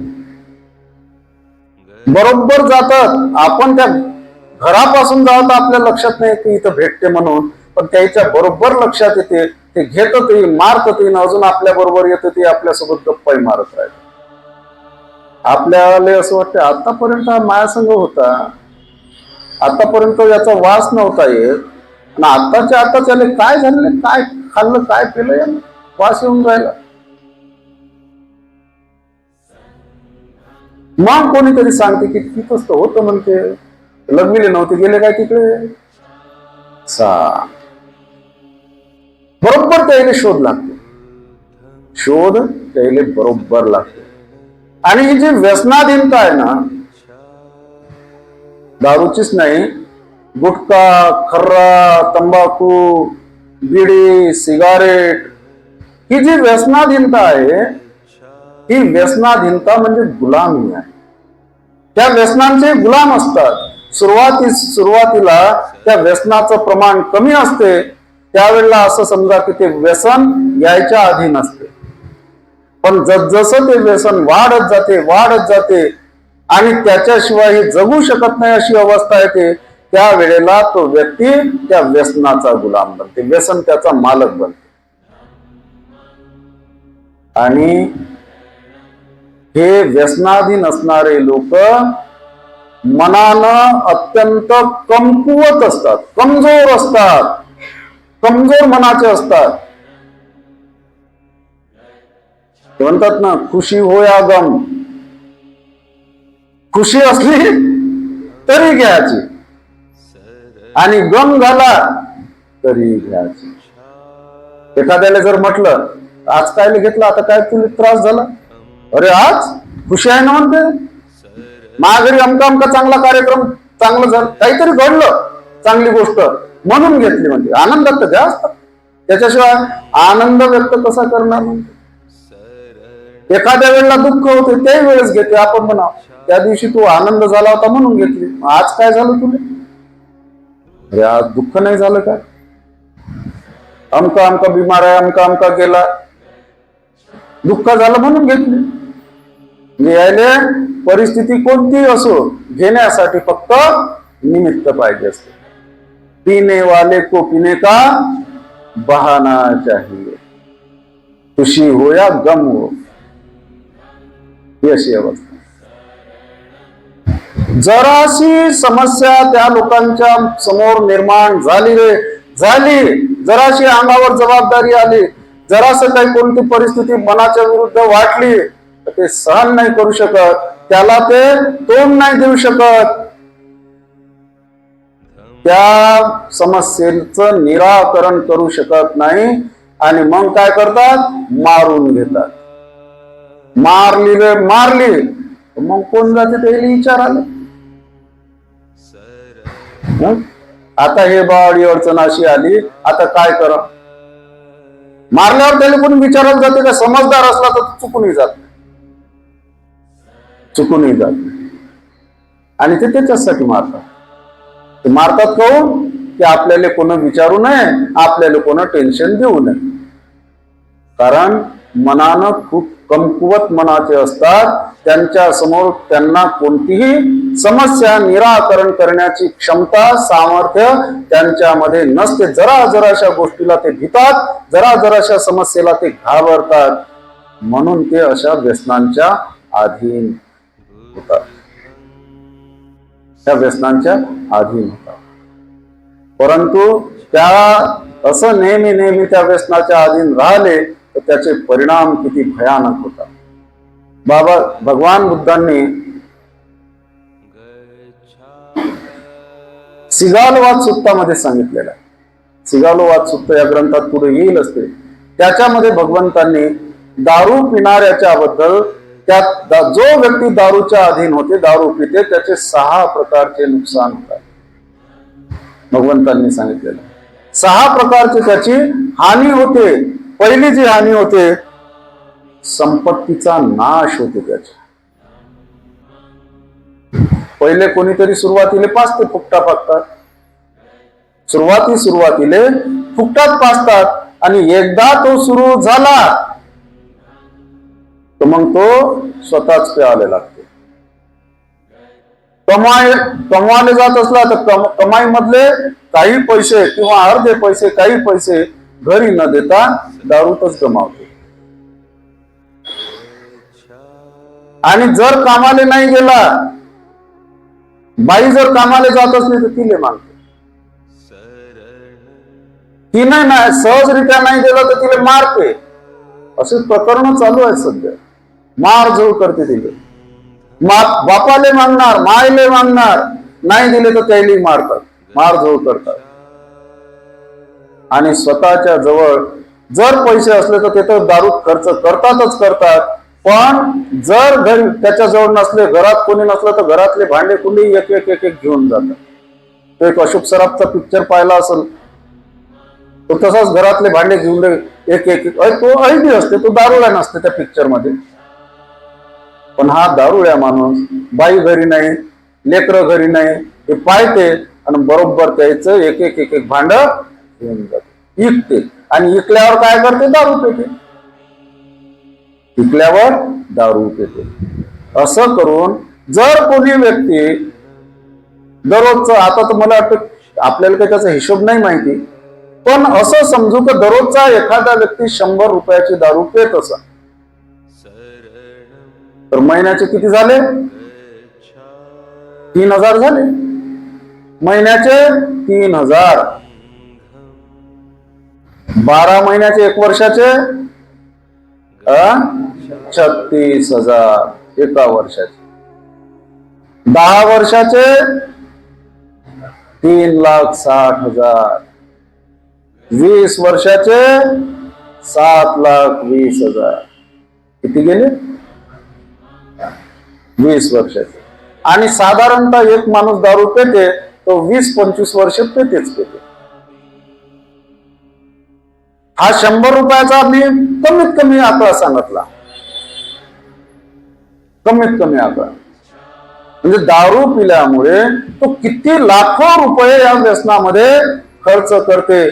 बरोबर जातात आपण त्या घरापासून जावं आपल्या लक्षात नाही की इथं भेटते म्हणून, पण त्याच्या बरोबर लक्षात येते, ते घेतात मारतात, अजून आपल्या बरोबर येतं, ते आपल्यासोबत गप्पाही मारत राहते. आपल्याला असं वाटतं आतापर्यंत हा मायासंग होता, आतापर्यंत याचा वास नव्हता येत, आणि आताच्या आता त्याला काय झालं, काय खाल्लं, काय पिलं, वास येऊन राहिला. मग कोणीतरी सांगते की तिथंच तर होतं, म्हणते लग्नीले नव्हते गेले काय तिकडे. बरोबर त्याला शोध लागतो. शोध त्याला बरोबर लागतो. आणि ही जी व्यसनाधीनता आहे ना, दारूचीच नाही, गुटखा, खर्रा, तंबाखू, बिडी, सिगारेट, ही जी व्यसनाधीनता आहे, ही व्यसनाधीनता म्हणजे गुलामी आहे. त्या व्यसनांचे गुलाम असतात. सुरुवातीला त्या व्यसनाचं प्रमाण कमी असते, त्यावेळेला असं समजा की ते व्यसन यायच्या अधीन असते. पण जसं ते व्यसन वाढत जाते आणि त्याच्याशिवाय हे जगू शकत नाही अशी अवस्था येते, त्यावेळेला तो व्यक्ती त्या व्यसनाचा गुलाम बनते, व्यसन त्याचा मालक बनते. आणि हे व्यसनाधीन असणारे लोक मनानं अत्यंत कमकुवत असतात, कमजोर असतात, कमजोर मनाचे असतात. ते म्हणतात ना, खुशी हो या गम, खुशी असली तरी घ्यायची आणि गम झाला तरी घ्यायची. एखाद्याला जर म्हटलं आज काय घेतलं, आता काय तुला त्रास झाला, अरे आज खुशी आहे ना म्हणते, माझ्या घरी अमका चांगला कार्यक्रम, चांगलं झालं, काहीतरी घडलं, चांगली गोष्ट म्हणून घेतली म्हणते. आनंदात तर द्या असतात, त्याच्याशिवाय आनंद व्यक्त कसा करणार म्हणते. एखाद्या वेळेला दुःख होते त्याही वेळेस घेते, आपण म्हणा त्या दिवशी तू आनंद झाला होता म्हणून घेतली, आज काय झालं तुला, अरे आज दुःख नाही झालं का, अमका बिमार आहे, अमका गेला, दुःख झालं म्हणून घेतली. यायले परिस्थिती कोणतीही असो, घेण्यासाठी फक्त निमित्त पाहिजे असते. पीने वाले को पीने का बहाना चाहिए, खुशी हो या गम हो, ही अशी अवस्था. जराशी समस्या त्या लोकांच्या समोर निर्माण झाली, जराशी अंगावर जबाबदारी आली, जरासं काही कोणती परिस्थिती मनाच्या विरुद्ध वाटली, तर ते सहन नाही करू शकत, त्याला ते तोंड नाही देऊ शकत. त्या समस्येचं निराकरण करू शकत नाही आणि मग काय करतात, मारून घेतात. मारली मग कोण जाते त्याला विचारायला. आता हे बावडी अडचण अशी आली, आता काय करा, मारल्यावर त्याला कोणी विचारायला जाते का, समजदार असला तर चुकूनही जात नाही. आणि ते त्याच्यासाठी मारतात. ते मारतात काहून, की आपल्याला कोण विचारू नये, आपल्याला कोण टेन्शन देऊ नये. कारण मनानं खूप कमकुवत मनाचे असतात, त्यांच्या समोर त्यांना कोणतीही समस्या निराकरण करण्याची क्षमता, सामर्थ्य त्यांच्यामध्ये नसते. जराशा गोष्टीला ते भीतात, जराशा समस्येला ते घाबरतात, म्हणून ते अशा व्यसनांच्या अधीन होतात, त्या व्यसनांच्या अधीन होतात. परंतु त्या असं नेहमी त्या व्यसनाच्या अधीन राहिले तर त्याचे परिणाम किती भयानक होतात. भगवान बुद्धांनी सिगालोवाद सुत्तामध्ये सांगितलेलं आहे. सिगालोवाद सुत्त या ग्रंथात पुढे येईल असते, त्याच्यामध्ये भगवंतांनी दारू पिणाऱ्याच्या बद्दल, त्यात जो व्यक्ती दारूच्या अधीन होते, दारू पिते, त्याचे 6 प्रकारचे नुकसान होतात. भगवंतांनी सांगितलेलं 6 प्रकारची त्याची हानी होते. पहिली जी हानी होते, संपत्तीचा नाश होते. त्याची पहिले कोणीतरी सुरुवातीला पाचते फुकटा पाकतात, सुरुवातीले फुकटात पाचतात, आणि एकदा तो सुरू झाला तर मग तो स्वतःच प्यायला लागतो. कमवायला जात असला तर कमाई मधले काही पैसे किंवा अर्धे पैसे, काही पैसे घरी न देता दारूतच गमावतो. आणि जर कामाला नाही गेला, बाई जर कामाला जात असली तर तिले मागते, ती नाही सहजरित्या नाही गेलं तर तिला मारते. असे प्रकरण चालू आहे सध्या. मारझोड करते तिले, बापाले मागणार, मायले मागणार, नाही दिले तर त्याला मारतात, मारझोड करतात. आणि स्वतःच्या जवळ जर पैसे असले तर ते तर दारू खर्च करतातच करतात, पण जर घरी त्याच्याजवळ नसले, घरात कोणी नसलं तर घरातले भांडे कुंडी एक एक एक एक घेऊन जातात. तो एक अशोक सराफचा पिक्चर पाहिला असेल, तो तसाच घरातले भांडे घेऊन एक एक तो ऐदी असते, तो दारुड्या नसते त्या पिक्चर मध्ये. पण हा दारुड्या माणूस, बाई घरी नाही, लेकरं घरी नाही, ते पाहते आणि बरोबर त्याचं एक एक एक एक भांड घेऊन जाते, इकते. आणि इकल्यावर काय करते? दारू पिते. इकल्यावर दारू पिते. असं करून जर कोणी व्यक्ती दररोजचं, आता तर मला वाटतं आपल्याला काही त्याचा हिशोब नाही माहिती, पण असं समजू की दररोजचा एखादा व्यक्ती 100 रुपयाची दारू पित असा, तर महिन्याचे किती झाले? 3000 झाले. महिन्याचे 3000, 12 महिन्याचे, 1 वर्षाचे 36,000 एका वर्षाचे, 10 वर्षाचे 3,60,000, 20 वर्षाचे 7,20,000. किती गेले? 20 वर्षाचे. आणि साधारणतः एक माणूस दारू पिते तो 20-25 वर्ष पितेच पिते. हा 100 रुपयाचा मी कमीत कमी आकडा सांगितला, कमीत कमी आकडा. म्हणजे दारू पिल्यामुळे तो किती लाखो रुपये या व्यसनामध्ये खर्च करते,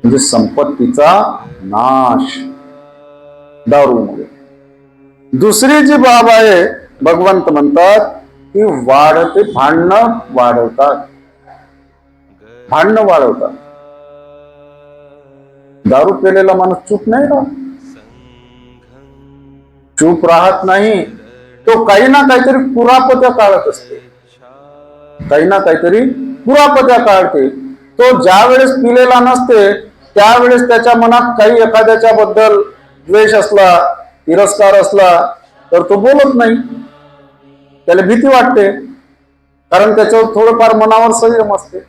म्हणजे संपत्तीचा नाश दारूमुळे. दुसरी जी बाब आहे, भगवंत म्हणतात की वाढते, भांडणं वाढवतात, भांडणं वाढवतात. दारू पिलेला माणूस चूप नाही राहत, चूप राहत नाही. तो काही ना काहीतरी कुरापत्या काढत असते, काही ना काहीतरी कुरापत्या काढते. तो ज्या वेळेस पिलेला नसते त्यावेळेस त्याच्या मनात काही एखाद्याच्या बद्दल द्वेष असला, तिरस्कार असला तर तो बोलत नाही, त्याला भीती वाटते, कारण त्याच्यावर थोडंफार मनावर संयम असते.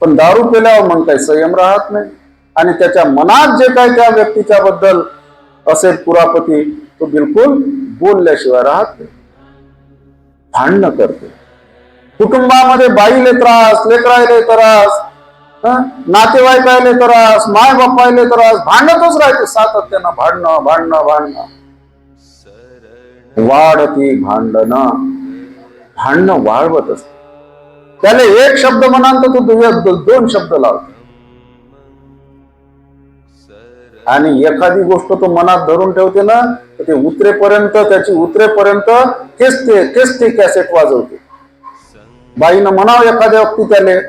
पण दारू पिल्यावर मन काही संयम राहत नाही, आणि त्याच्या मनात जे काही त्या व्यक्तीच्या बद्दल असेल कुरापती, तो बिलकुल बोलल्याशिवाय राहत नाही, भांडणं करते. कुटुंबामध्ये बाईले त्रास, लेकरायले त्रास, नातेवाईकायले त्रास, माय बापायले त्रास, भांडतच राहते सातत्यानं, भांडणं भांडणं भांडणं. वाढती भांडणं, भांडणं वाढवत असते. त्याला एक शब्द म्हणाल तर तो 2 शब्द लावतो, आणि एखादी गोष्ट तो मनात धरून ठेवते ना, तर ते उतरेपर्यंत, त्याची उतरेपर्यंत तेच ते कॅसेट वाजवते. बाईनं म्हणावं एखाद्या व्यक्ती त्याले,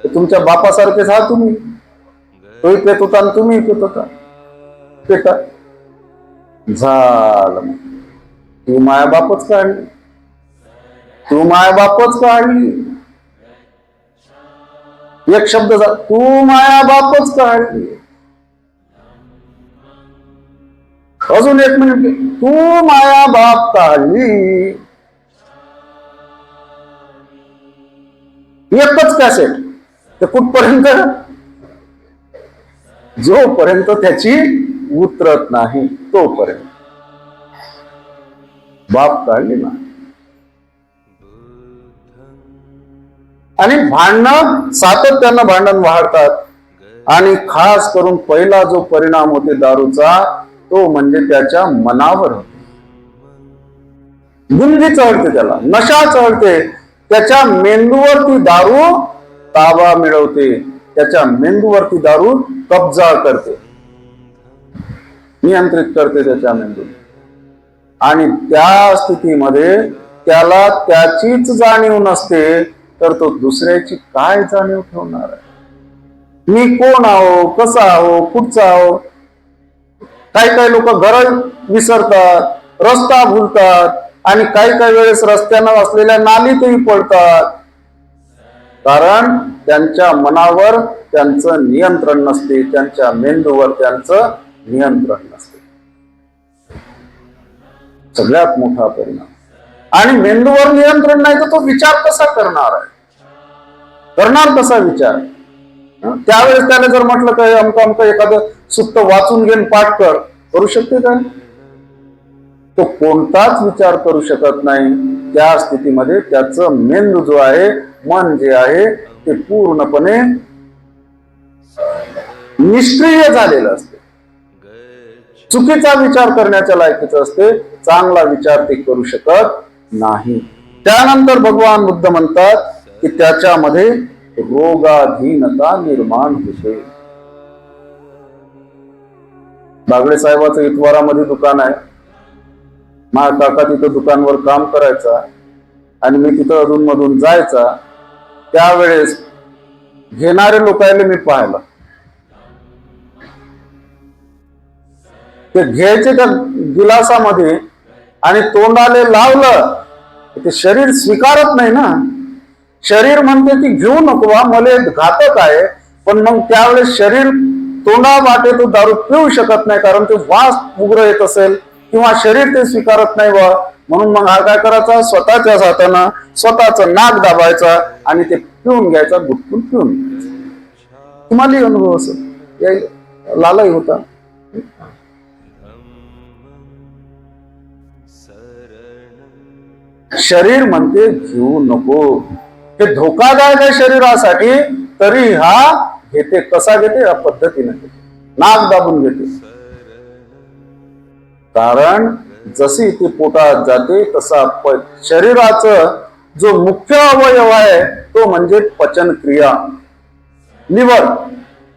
तुमच्या बापासारखेच हा तुम्ही, तोही पेत होता आणि तुम्ही पेत होता, पेटा झालं. तू मायाबापच काढली, तू मायाबापच काढली. एक शब्द, तू मायाबापच काढली. अजून 1 मिनिट, तू मायाबाप काढली. एकच कॅसेट. ते कुठपर्यंत? जोपर्यंत त्याची उतरत नाही तोपर्यंत. बाप काढली ना. आणि भांडणं, सातत्यानं भांडण वाढतात. आणि खास करून पहिला जो परिणाम होते दारूचा, तो म्हणजे त्याच्या मनावर होतो. गुंगी चढते, त्याला नशा चढते, त्याच्या मेंदूवरती दारू ताबा मिळवते, त्याच्या मेंदूवरती दारू कब्जा करते, नियंत्रित करते त्याच्या मेंदूला. आणि त्या स्थितीमध्ये त्याला त्याचीच जाणीव नसते, तर तो दुसऱ्याची काय जाणीव ठेवणार आहे? मी कोण आहो, कसा आहो, कुठचा आहो. काही लोक घर विसरतात, रस्ता भुलतात, आणि काही वेळेस रस्त्यानं असलेल्या नालीतही पडतात, कारण त्यांच्या मनावर त्यांचं नियंत्रण नसते, त्यांच्या मेंदूवर त्यांचं नियंत्रण नसते. सगळ्यात मोठा परिणाम. आणि मेंदूवर नियंत्रण नाही तर तो विचार कसा करणार आहे? करणार कसा विचार? त्यावेळेस त्याला जर म्हटलं काय अमका अमका एखादं सुक्त वाचून घेऊन पाठ करू शकते काय? तो कोणताच विचार करू शकत नाही. त्या स्थितीमध्ये त्याचं मेंदू जो आहे, मन जे आहे ते पूर्णपणे निष्क्रिय झालेलं असते. चुकीचा विचार करण्याच्या लायकीचं असते, चांगला विचार ते करू शकत नाही. त्यानंतर भगवान बुद्ध म्हणतात की त्याच्यामध्ये रोगाधीनता निर्माण होते. बागडे साहेबाचं इतवारामध्ये दुकान आहे. माझा काका तिथं दुकानवर काम करायचा आणि मी तिथं अधून मधून जायचा. त्यावेळेस घेणारे लोकांना मी पाहिलं, ते घ्यायचे त्या गिलासामध्ये आणि तोंडाले लावलं, ते शरीर स्वीकारत नाही ना. शरीर म्हणते की घेऊ नको बा, मला घातक आहे. पण मग त्यावेळेस शरीर तोंडा वाटे तो दारू पिऊ शकत नाही, कारण ते वास उग्र येत असेल किंवा शरीर ते स्वीकारत नाही बा. म्हणून मग हा काय करायचा, स्वतःच्या हातानं स्वतःच नाक दाबायचा आणि ते पिऊन घ्यायचा, गुटकून पिऊन घ्यायचा. तुम्हाला अनुभव असं लालाही होता. शरीर म्हणते घेऊ नको, हे धोकादायक आहे शरीरासाठी, तरी हा घेते. कसा घेते? या पद्धतीने घेते, नाक दाबून घेते. कारण जशी ती पोटात जाते तसा शरीराचं जो मुख्य अवयव आहे तो म्हणजे पचन क्रिया, लिव्हर,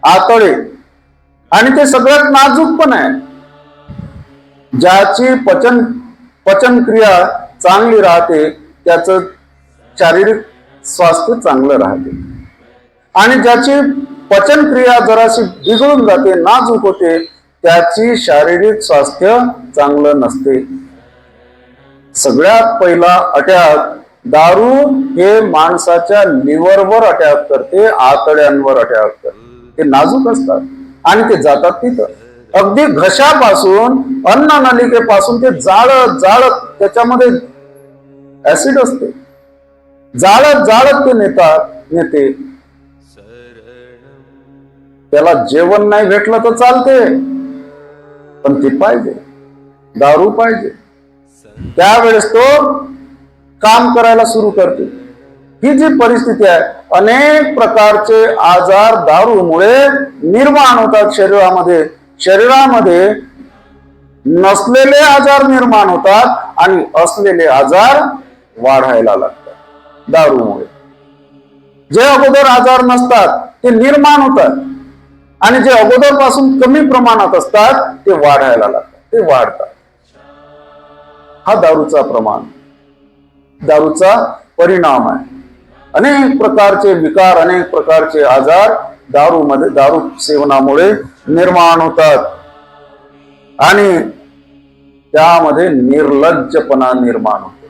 आतडे, आणि ते सगळ्यात नाजूक पण आहे. ज्याची पचन क्रिया चांगली राहते त्याचं शारीरिक स्वास्थ्य चांगलं राहते, आणि ज्याची पचन क्रिया जराशी बिघडून जाते, नाजूक होते, त्याची शारीरिक स्वास्थ्य चांगलं नसते. सगळ्यात पहिला अटॅक दारू हे माणसाच्या लिव्हरवर अटॅक करते, आतड्यांवर अटॅक करते. ते नाजूक असतात आणि ते जातात तिथं. अगदी घशापासून, अन्न नलिकेपासून ते जाळत जाळत, त्याच्यामध्ये ऍसिड असते, जाळत जाळत ते नेते. त्याला जेवण नाही भेटलं तर चालते, पण ते पाहिजे, दारू पाहिजे. त्यावेळेस तो काम करायला सुरू करते. ही जी परिस्थिती आहे, अनेक प्रकारचे आजार दारूमुळे निर्माण होतात शरीरामध्ये. शरीरामध्ये नसलेले आजार निर्माण होतात आणि असलेले आजार वाढायला लागतात दारूमुळे. जे अगोदर आजार नसतात ते निर्माण होतात, आणि जे अगोदर पासून कमी प्रमाणात असतात ते वाढायला लागतात, ते वाढतात. हा दारूचा परिणाम आहे. अनेक प्रकारचे विकार, अनेक प्रकारचे आजार दारू सेवनामुळे निर्माण होतात, आणि त्यामध्ये निर्लज्जपणा निर्माण होतो.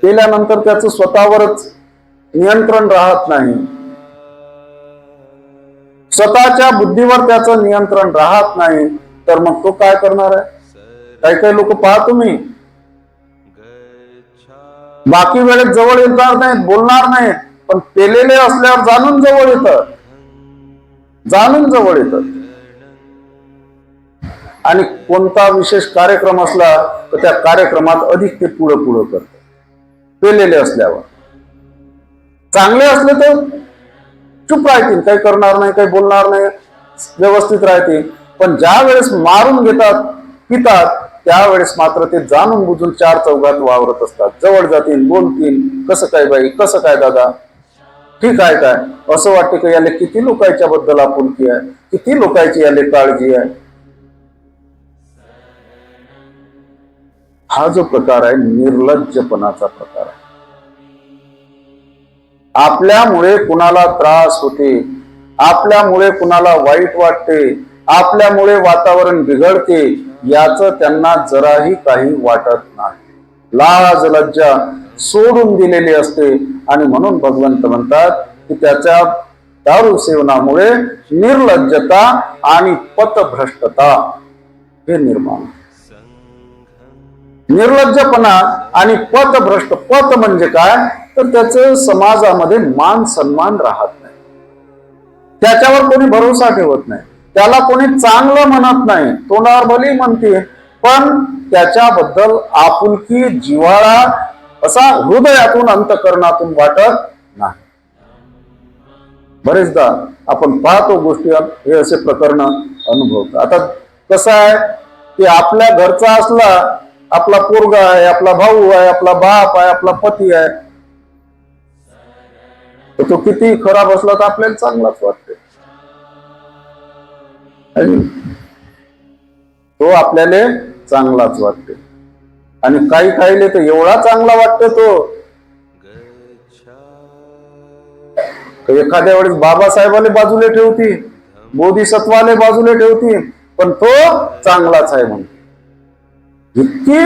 केल्यानंतर त्याचं स्वतःवरच नियंत्रण राहत नाही, स्वतःच्या बुद्धीवर त्याचं नियंत्रण राहत नाही, तर मग तो काय करणार आहे? काही काही लोक पाहा तुम्ही, बाकी वेळेत जवळ येणार नाहीत, बोलणार नाहीत, पण पेलेले असल्यावर जाणून जवळ येतात. आणि कोणता विशेष कार्यक्रम असला तर त्या कार्यक्रमात अधिक ते पुढं करतात. पेलेले असल्यावर चांगले असले तर चुप राहतील, काही करणार नाही, काही बोलणार नाही, व्यवस्थित राहतील. पण ज्या वेळेस मारून घेतात, पितात, त्यावेळेस मात्र ते जाणून बुजून चार चौघात वावरत असतात. जवळ जातील, बोलतील, कसं काय बाई, कसं काय दादा, ठीक आहे काय, असं वाटतं की याले किती लोकांच्या बद्दल आपुलकी आहे, किती लोकांची याले काळजी आहे. हा जो प्रकार आहे निर्लज्जपणाचा प्रकार आहे. आपल्यामुळे कुणाला त्रास होते, आपल्यामुळे कुणाला वाईट वाटते, आपल्यामुळे वातावरण बिघडते, याचं त्यांना जराही काही वाटत नाही. लाज लज्जा सोडून दिलेली असते, आणि म्हणून भगवंत म्हणतात की त्याच्या दारू सेवनामुळे निर्लज्जता आणि पथभ्रष्टता हे निर्माण. निर्लज्जपणा आणि पथभ्रष्ट, पथ म्हणजे काय, तर त्याचं समाजामध्ये मान सन्मान राहत नाही. त्याच्यावर कोणी भरोसा ठेवत नाही, त्याला कोणी चांगलं म्हणत नाही, तोंडावर भली म्हणते, पण त्याच्याबद्दल आपुलकी जिव्हाळा असा हृदयातून अंतःकरणातून वाटत नाही. बरेचदा आपण पाहतो गोष्टी, हे असे प्रकरण अनुभवतो. आता कसं आहे की आपल्या घरचा असला, आपला पोरगा आहे, आपला भाऊ आहे, आपला बाप आहे, आपला पती आहे, तर तो किती खराब असला तर आपल्याला चांगलाच वाटते. तो आपल्याला चांगलाच वाटते. आणि काही काहीले तर एवढा चांगला वाटतो तो, एखाद्या वेळेस बाबासाहेबाले बाजूला ठेवती, बोधिसत्वाले बाजूला ठेवती, पण तो चांगलाच आहे म्हणून. इतकी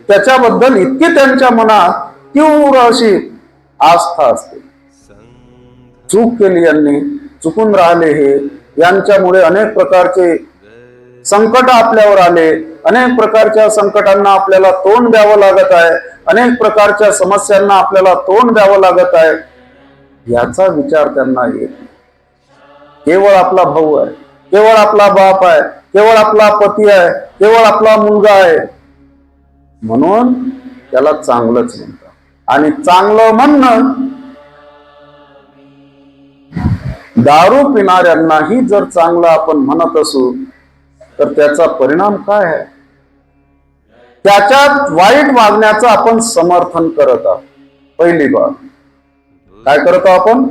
त्याच्याबद्दल इतकी त्यांच्या मनात तीव्र अशी आस्था असते. चूक केली यांनी, चुकून राहिले हे, यांच्यामुळे अनेक प्रकारचे संकट आपल्यावर आले, अनेक प्रकारच्या संकटांना आपल्याला तोंड द्यावं लागत आहे, अनेक प्रकारच्या समस्यांना आपल्याला तोंड द्यावं लागत आहे, याचा विचार त्यांना येत. केवळ आपला भाऊ आहे, केवळ आपला बाप आहे, केवळ आपला पती आहे, केवळ आपला मुलगा आहे म्हणून त्याला चांगलंच म्हणतात. आणि चांगलं म्हणणं दारू पिणाऱ्यांनाही जर चांगलं आपण म्हणत असू तर त्याचा परिणाम काय आहे? त्याच्यात वाईट वागण्याचं आपण समर्थन करत आहोत. पहिली बाब काय करतो आपण?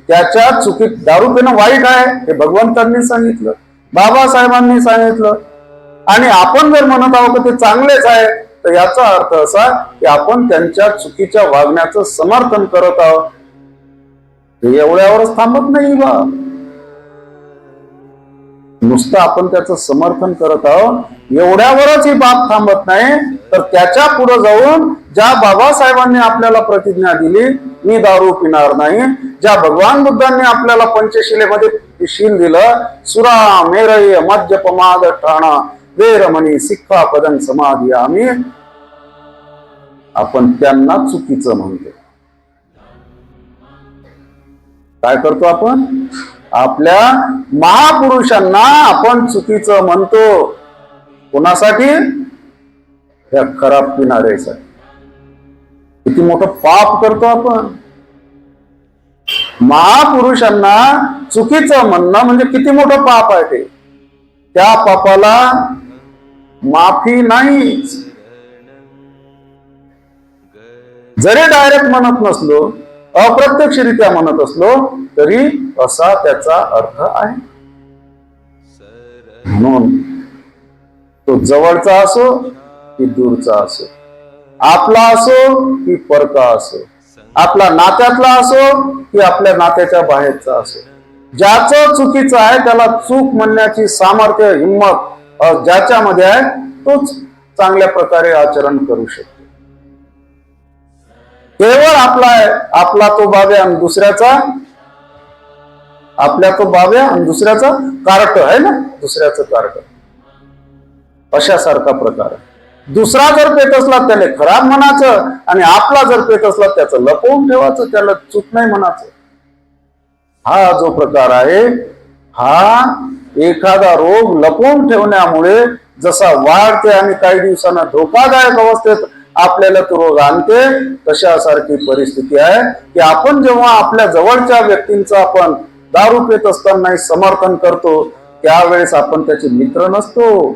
त्याच्या चुकीत, दारू पिणं वाईट आहे हे भगवंतांनी सांगितलं, बाबासाहेबांनी सांगितलं, आणि आपण जर म्हणत आहोत की ते चांगलेच आहे, तर याचा अर्थ असा की आपण त्यांच्या चुकीच्या वागण्याचं समर्थन करत आहोत. हे एवढ्यावरच थांबत नाही बा. नुसतं आपण त्याचं समर्थन करत आहोत एवढ्यावरच ही बाब थांबत नाही, तर त्याच्या पुढे जाऊन ज्या बाबासाहेबांनी आपल्याला प्रतिज्ञा दिली, मी दारू पिणार नाही, ज्या भगवान बुद्धांनी आपल्याला पंचशिलेमध्ये शील दिलं, सुरा मेरय मद्यपमाद ठाणा वेरमणी सिक्खा पदं समाधी, आम्ही आपण त्यांना चुकीचं म्हणतो. काय करतो आपण? आपल्या महापुरुषांना आपण चुकीचं म्हणतो. कोणासाठी? या खराब पिणाऱ्यासाठी. किती मोठं पाप करतो आपण. महापुरुषांना चुकीचं म्हणणं म्हणजे किती मोठं पाप आहे ते. त्या पापाला माफी नाही. जरी डायरेक्ट म्हणत नसलो, अप्रत्यक्षरित्या म्हणत असलो तरी असा त्याचा अर्थ आहे. म्हणून तो जवळचा असो की दूरचा असो, आपला असो की परका असो, आपला नात्यातला असो की आपल्या नात्याच्या बाहेरचा असो, ज्याचं चुकीचं आहे त्याला चूक म्हणण्याची सामर्थ्य, हिंमत ज्याच्यामध्ये आहे तोच चांगल्या प्रकारे आचरण करू शकतो. केवळ आपला तो बाब्या आणि दुसऱ्याचा, आपल्या तो बाब्या आणि दुसऱ्याचा कारट आहे ना, दुसऱ्याचं कारट, अशासारखा प्रकार. दुसरा जर पेत असला त्याला खराब म्हणायचं, आणि आपला जर पेत असला त्याचं लपवून ठेवायचं, त्याला चूक नाही म्हणायचं. हा जो प्रकार आहे, हा एखादा रोग लपवून ठेवण्यामुळे जसा वाढते आणि काही दिवसांना धोकादायक अवस्थेत आपल्याला तो रोग आणते, तशासारखी परिस्थिती आहे की आपण जेव्हा आपल्या जवळच्या व्यक्तींचं आपण दारू पित असताना समर्थन करतो, त्यावेळेस आपण त्याचे मित्र नसतो.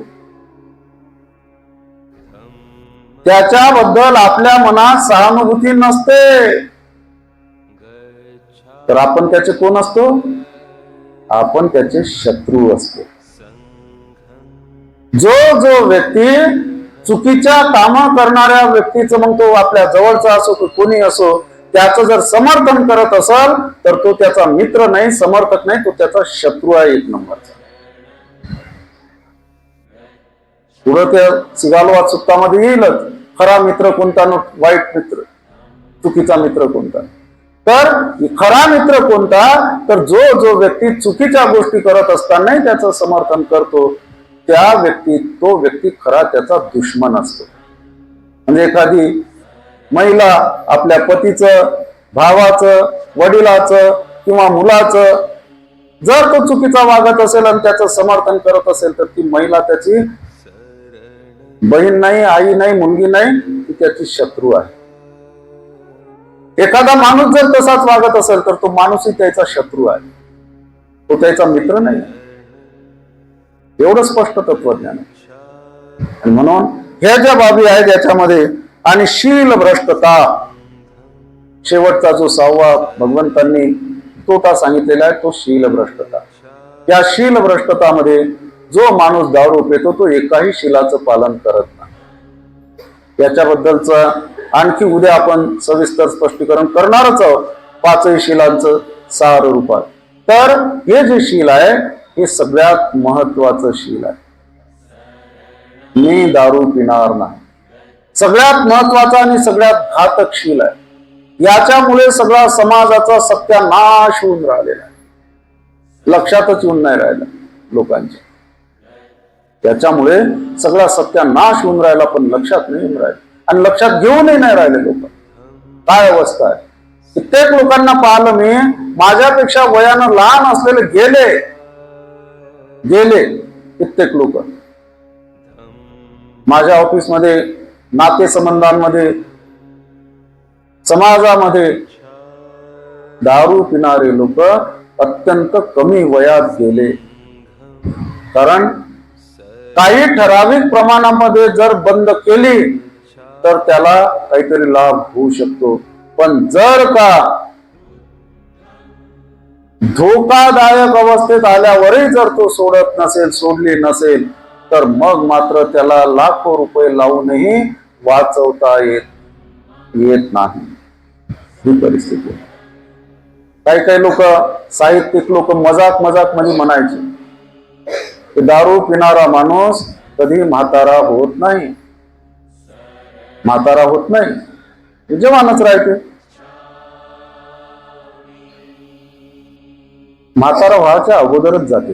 त्याच्याबद्दल आपल्या मनात सहानुभूती नसते, तर आपण त्याचे कोण असतो? आपण त्याचे शत्रू असतो. जो व्यक्ती चुकीच्या काम करणाऱ्या व्यक्तीचं, मग तो आपल्या जवळचा असो की कोणी असो, त्याचं जर समर्थन करत असेल तर तो त्याचा मित्र नाही, समर्थक नाही, तो त्याचा शत्रू आहे एक नंबरचा. पुढे त्या सिगालवा सुत्तामध्ये येईलच, खरा मित्र कोणता न वाईट मित्र, चुकीचा मित्र कोणता. तर खरा मित्र कोणता? तर जो व्यक्ती चुकीच्या गोष्टी करत असताना त्याचं समर्थन करतो, तो व्यक्ती खरा त्याचा दुश्मन असतो. म्हणजे एखादी महिला आपल्या पतीचं, भावाचं, वडिलाचं किंवा मुलाचं जर तो चुकीचा वागत असेल आणि त्याचं समर्थन करत असेल तर ती महिला त्याची बहीण नाही, आई नाही, मुलगी नाही, ती त्याची शत्रू आहे. एखादा माणूस जर तसाच वागत असेल तर तो माणूसही त्याचा शत्रू आहे, तो त्याचा मित्र नाही. एवढं स्पष्ट तत्वज्ञान आहे. आणि म्हणून ह्या ज्या बाबी आहेत याच्यामध्ये, आणि शील भ्रष्टता, शेवटचा जो 6वा भगवंतांनी तोटा सांगितलेला आहे तो शील भ्रष्टता. या शील भ्रष्टतामध्ये जो माणूस दारू पितो तो एकाही शीलाचं पालन करत नाही. याच्याबद्दलच आणखी उद्या आपण सविस्तर स्पष्टीकरण करणारच आहोत, 5ही शीलांचं सार रूपात. तर हे जे शील आहे हे सगळ्यात महत्वाचं शील आहे. मी दारू पिणार नाही, सगळ्यात महत्वाचा आणि सगळ्यात घातक शील आहे. याच्यामुळे सगळा समाजाचा सत्यानाश होऊन राहिलेला आहे. लक्षातच येऊन नाही राहिला लोकांच्या. त्याच्यामुळे सगळा सत्यानाश होऊन राहिला, पण लक्षात नाही येऊन राहिला आणि लक्षात घेऊनही नाही राहिले लोक. काय अवस्था आहे. कित्येक लोकांना पाहिलं मी, माझ्यापेक्षा वयानं लहान असलेले गेले कित्येक लोक. माझ्या ऑफिसमध्ये, नातेसंबंधांमध्ये, समाजामध्ये दारू पिणारे लोक अत्यंत कमी वयात गेले. कारण काही ठराविक प्रमाणामध्ये जर बंद केली तर त्याला काहीतरी लाभ होऊ शकतो, पण जर का धोकादायक अवस्थेत आल्यावरही जर तो सोडत नसेल, सोडली नसेल, तर मग मात्र त्याला लाखो रुपये लावूनही वाचवता येत नाही. ही परिस्थिती. काही लोक, साहित्यिक लोक मजाक मध्ये म्हणायचे की दारू पिणारा माणूस कधी म्हातारा होत नाही, म्हातारा होत नाही, जवानच राहते. म्हातारा व्हायच्या अगोदरच जाते.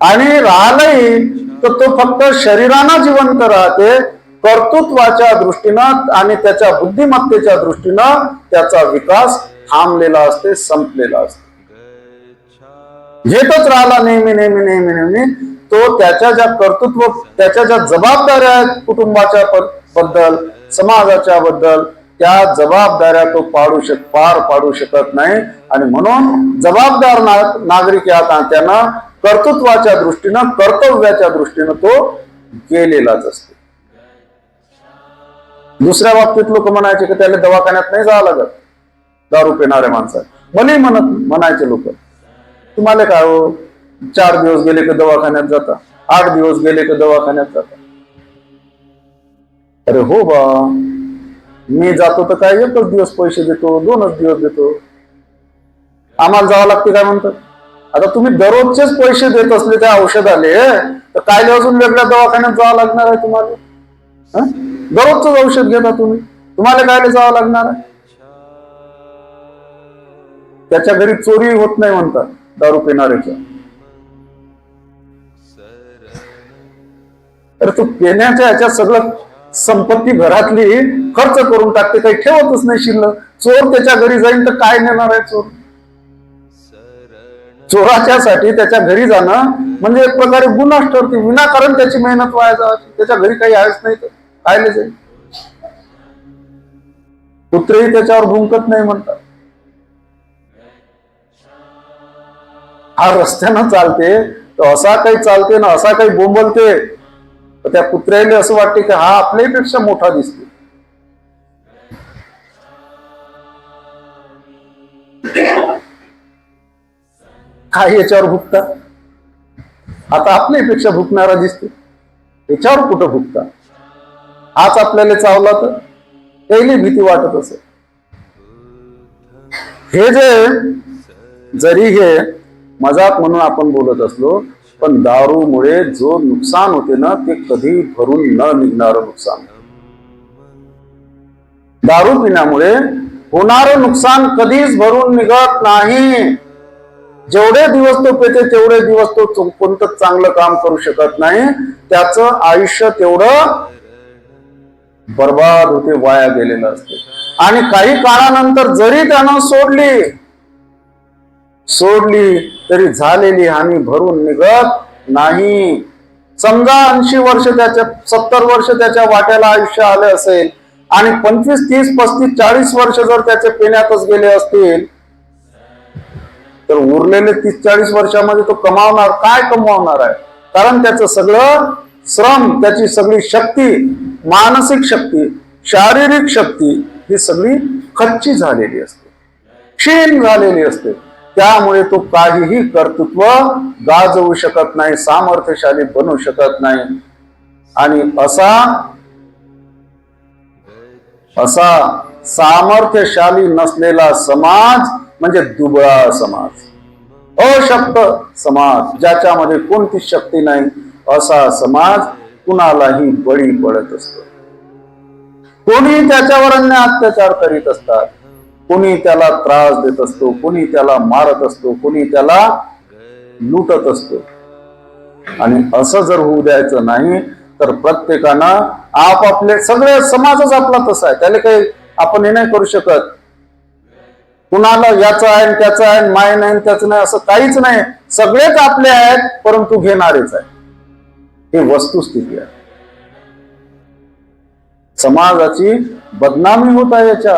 आणि राहिलंही तर तो फक्त शरीरानं जिवंत राहते, कर्तृत्वाच्या दृष्टीनं आणि त्याच्या बुद्धिमत्तेच्या दृष्टीनं त्याचा विकास थांबलेला असते, संपलेला असते. घेतच राहिला नेहमी नेहमी नेहमी नेहमी. तो त्याच्या ज्या कर्तृत्व, त्याच्या ज्या जबाबदाऱ्या आहेत कुटुंबाच्या बद्दल, समाजाच्या बद्दल, त्या जबाबदाऱ्या तो पार पाडू शकत नाही. आणि म्हणून जबाबदार नागरिक या नात्यानं कर्तृत्वाच्या दृष्टीनं, कर्तव्याच्या दृष्टीनं तो गेलेलाच असतो. दुसऱ्या बाबतीत लोक म्हणायचे की त्याला दवाखान्यात नाही जावं लागत दारू पिणाऱ्या माणसात. भले म्हणायचे लोक, तुम्हाला काय हो, 4 दिवस गेले की दवाखान्यात जाता, 8 दिवस गेले की दवाखान्यात जाता. अरे हो बा, मी जातो तर काय 1च दिवस पैसे देतो, 2च दिवस देतो, आम्हाला जावं लागते काय म्हणतात. आता तुम्ही दररोजचेच पैसे देत असले त्या औषधाले, तर काय अजून वेगळ्या दवाखान्यात जावं लागणार आहे तुम्हाला. दररोजच औषध घेता तुम्ही, तुम्हाला काय जावं लागणार आहे. त्याच्या घरी चोरी होत नाही म्हणतात दारू पिणाऱ्याच्या. तर तो पिण्याच्या ह्याच्यात सगळं संपत्ती घरातली खर्च करून टाकते, काही ठेवतच नाही शिल्लक. चोर त्याच्या घरी जाईन तर काय नेणार आहे चोर. चोराच्या साठी त्याच्या घरी जाणं म्हणजे एक प्रकारे गुन्हाच ठरते. विनाकारण त्याची मेहनत वाया जायची. त्याच्या घरी काही आहेच नाही तर काय जाईल. कुत्रेही त्याच्यावर भुंकत नाही म्हणतात. हा रस्त्यानं चालते तर असा काही चालते ना, असा काही बोंबलते, तर त्या कुत्र्याला असं वाटते की हा आपल्यापेक्षा मोठा दिसतो. काय याच्यावर भुकता, आता आपल्यापेक्षा भुकणारा दिसतो, याच्यावर कुठं भुकता. हाच आपल्याला चावला तर त्याला भीती वाटत असेल. हे जरी हे मजाक म्हणून आपण बोलत असलो, पण दारूमुळे जो नुकसान होते ना ते कधी भरून न निघणारं नुकसान. दारू पिण्यामुळे होणारं नुकसान कधीच भरून निघत नाही. जेवढे दिवस तो पिते तेवढे दिवस तो कोणतं चांगलं काम करू शकत नाही. त्याचं आयुष्य तेवढं बर्बाद होते, वाया गेलेलं असते. आणि काही काळानंतर जरी त्यानं सोडली तरी झालेली हानी भरून निघत नाही. समजा 80 वर्ष त्याच्या 70 वर्ष त्याच्या वाट्याला आयुष्य आले असेल आणि 25, 30, 35, 40 वर्ष जर त्याचे पेण्यातच गेले असतील तर उरलेले 30-40 वर्षामध्ये तो कमावणार काय कमवणार आहे? कारण त्याचं सगळं श्रम, त्याची सगळी शक्ती, मानसिक शक्ती, शारीरिक शक्ती ही सगळी खच्ची झालेली असते, क्षीण झालेली असते. त्यामुळे तो काहीही कर्तृत्व गाजवू शकत नाही, सामर्थ्यशाली बनू शकत नाही. आणि असा सामर्थ्यशाली नसलेला समाज म्हणजे दुबळा समाज, अशक्त समाज, ज्याच्यामध्ये कोणतीच शक्ती नाही, असा समाज कुणालाही बळी पडत असतो. कोणी त्याच्यावर अन्य अत्याचार करीत असतात, कोणी त्याला त्रास देत असतो, कोणी त्याला मारत असतो, कोणी त्याला लुटत असतो. आणि असं जर होऊ द्यायचं नाही तर प्रत्येकानं आपापले, सगळे समाजच आपला तसा आहे, त्याला काही आपण हे नाही करू शकत. कुणाला याचं आहे त्याचं आहे, माय नाही त्याचं नाही, असं काहीच नाही. सगळेच आपले आहेत, परंतु घेणारेच आहे. ही वस्तुस्थिती आहे. समाजाची बदनामी होत आहे याच्या.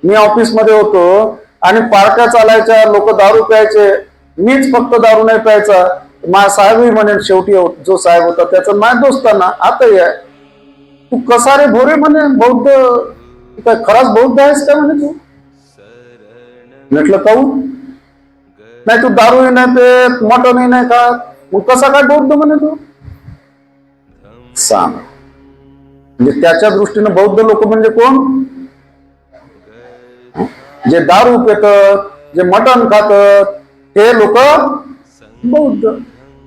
मी ऑफिस मध्ये होतो आणि पार्ट्या चालायच्या, लोक दारू प्यायचे, मीच फक्त दारू नाही प्यायचा. माझा साहेबही म्हणे, शेवटी जो साहेब होता त्याचा माझ्या दोस्तांना आताही आहे, तू कसा रे भोरे म्हणे, बौद्ध काय खराच बौद्ध आहेस का म्हणे तू? म्हटलं काहून? नाही तू दारूही नाही पेत, मटनही नाही खात, मग कसा काय बौद्ध म्हणे तू? सांग. म्हणजे त्याच्या दृष्टीने बौद्ध लोक म्हणजे कोण? जे दारू पितात, जे मटण खातात, ते लोक बौद्ध,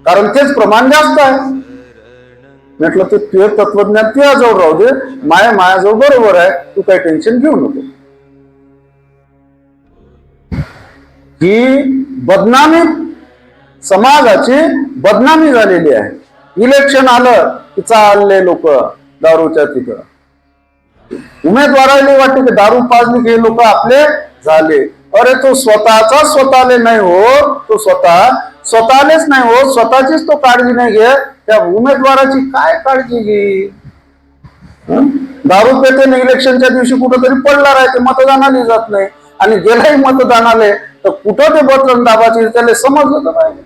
कारण तेच प्रमाण जास्त आहे. म्हटलं ते तत्वज्ञान तुझ्याजवळ राहू दे, माझ्याजवळ बरोबर आहे, तू काही टेन्शन घेऊ नको. ही बदनामी, समाजाची बदनामी झालेली आहे. इलेक्शन आलं की चालले लोक दारूच्या तिथं. उमेदवाराला वाटते की दारू पाजली की हे लोक आपले झाले. अरे तो स्वतःले नाही हो, तो स्वतःलेच नाही हो, स्वतःचीच तो काळजी नाही घे, त्या उमेदवाराची काय काळजी घे? दारू पेते इलेक्शनच्या दिवशी कुठंतरी पडला राहते, मतदानाला जात नाही, आणि गेलाही मतदानाले तर कुठं ते बटन दाबाचे त्याला समजलं तर पाहिजे.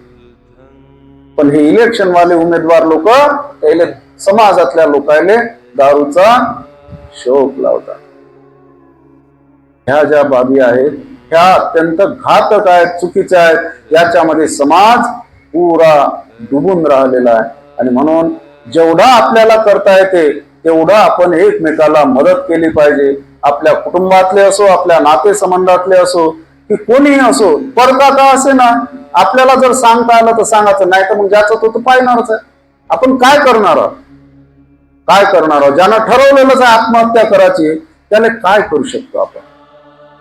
पण हे इलेक्शन वाले उमेदवार लोक त्याला, समाजातल्या लोकांना दारूचा शौक लावतात. ह्या ज्या बाबी आहेत ह्या अत्यंत घातक आहेत, चुकीच्या आहेत. याच्यामध्ये समाज पुरा डुबून राहिलेला आहे. आणि म्हणून जेवढा आपल्याला करता येते तेवढा आपण एकमेकाला मदत केली पाहिजे. आपल्या कुटुंबातले असो, आपल्या नातेसंबंधातले असो, की कोणीही असो, परका का असे ना, आपल्याला जर सांगता आलं तर सांगायचं, नाही तर मग ज्याचं तो पाहिणारच आहे. आपण काय करणार आहोत? ज्यानं ठरवलेलंच आहे आत्महत्या करायची, त्याला काय करू शकतो आपण?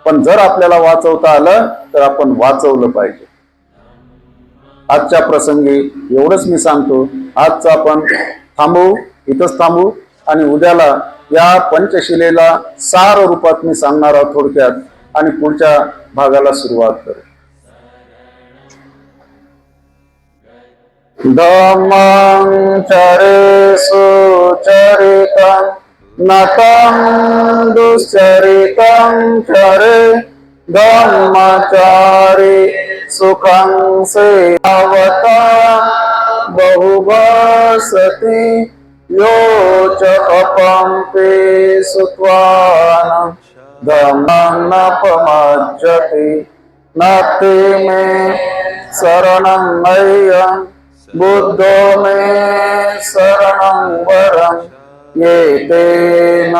पण जर आपल्याला वाचवता आलं तर आपण वाचवलं पाहिजे. आजच्या प्रसंगी एवढंच मी सांगतो. आजचं आपण इथंच थांबू आणि उद्याला या पंचशिलेला सार रूपात मी सांगणार आहोत थोडक्यात, आणि पुढच्या भागाला सुरुवात करू. धम्मं चरेषु चरितं नतं दुश्चरितं चरे, धम्मचारी सुखं सेवता बहुवसति यो च अपंपे सुत्वान धम्मं न पमज्जति नत्ति मे शरणं मह्यं बुद्धो मे शरणं वरं ये तेन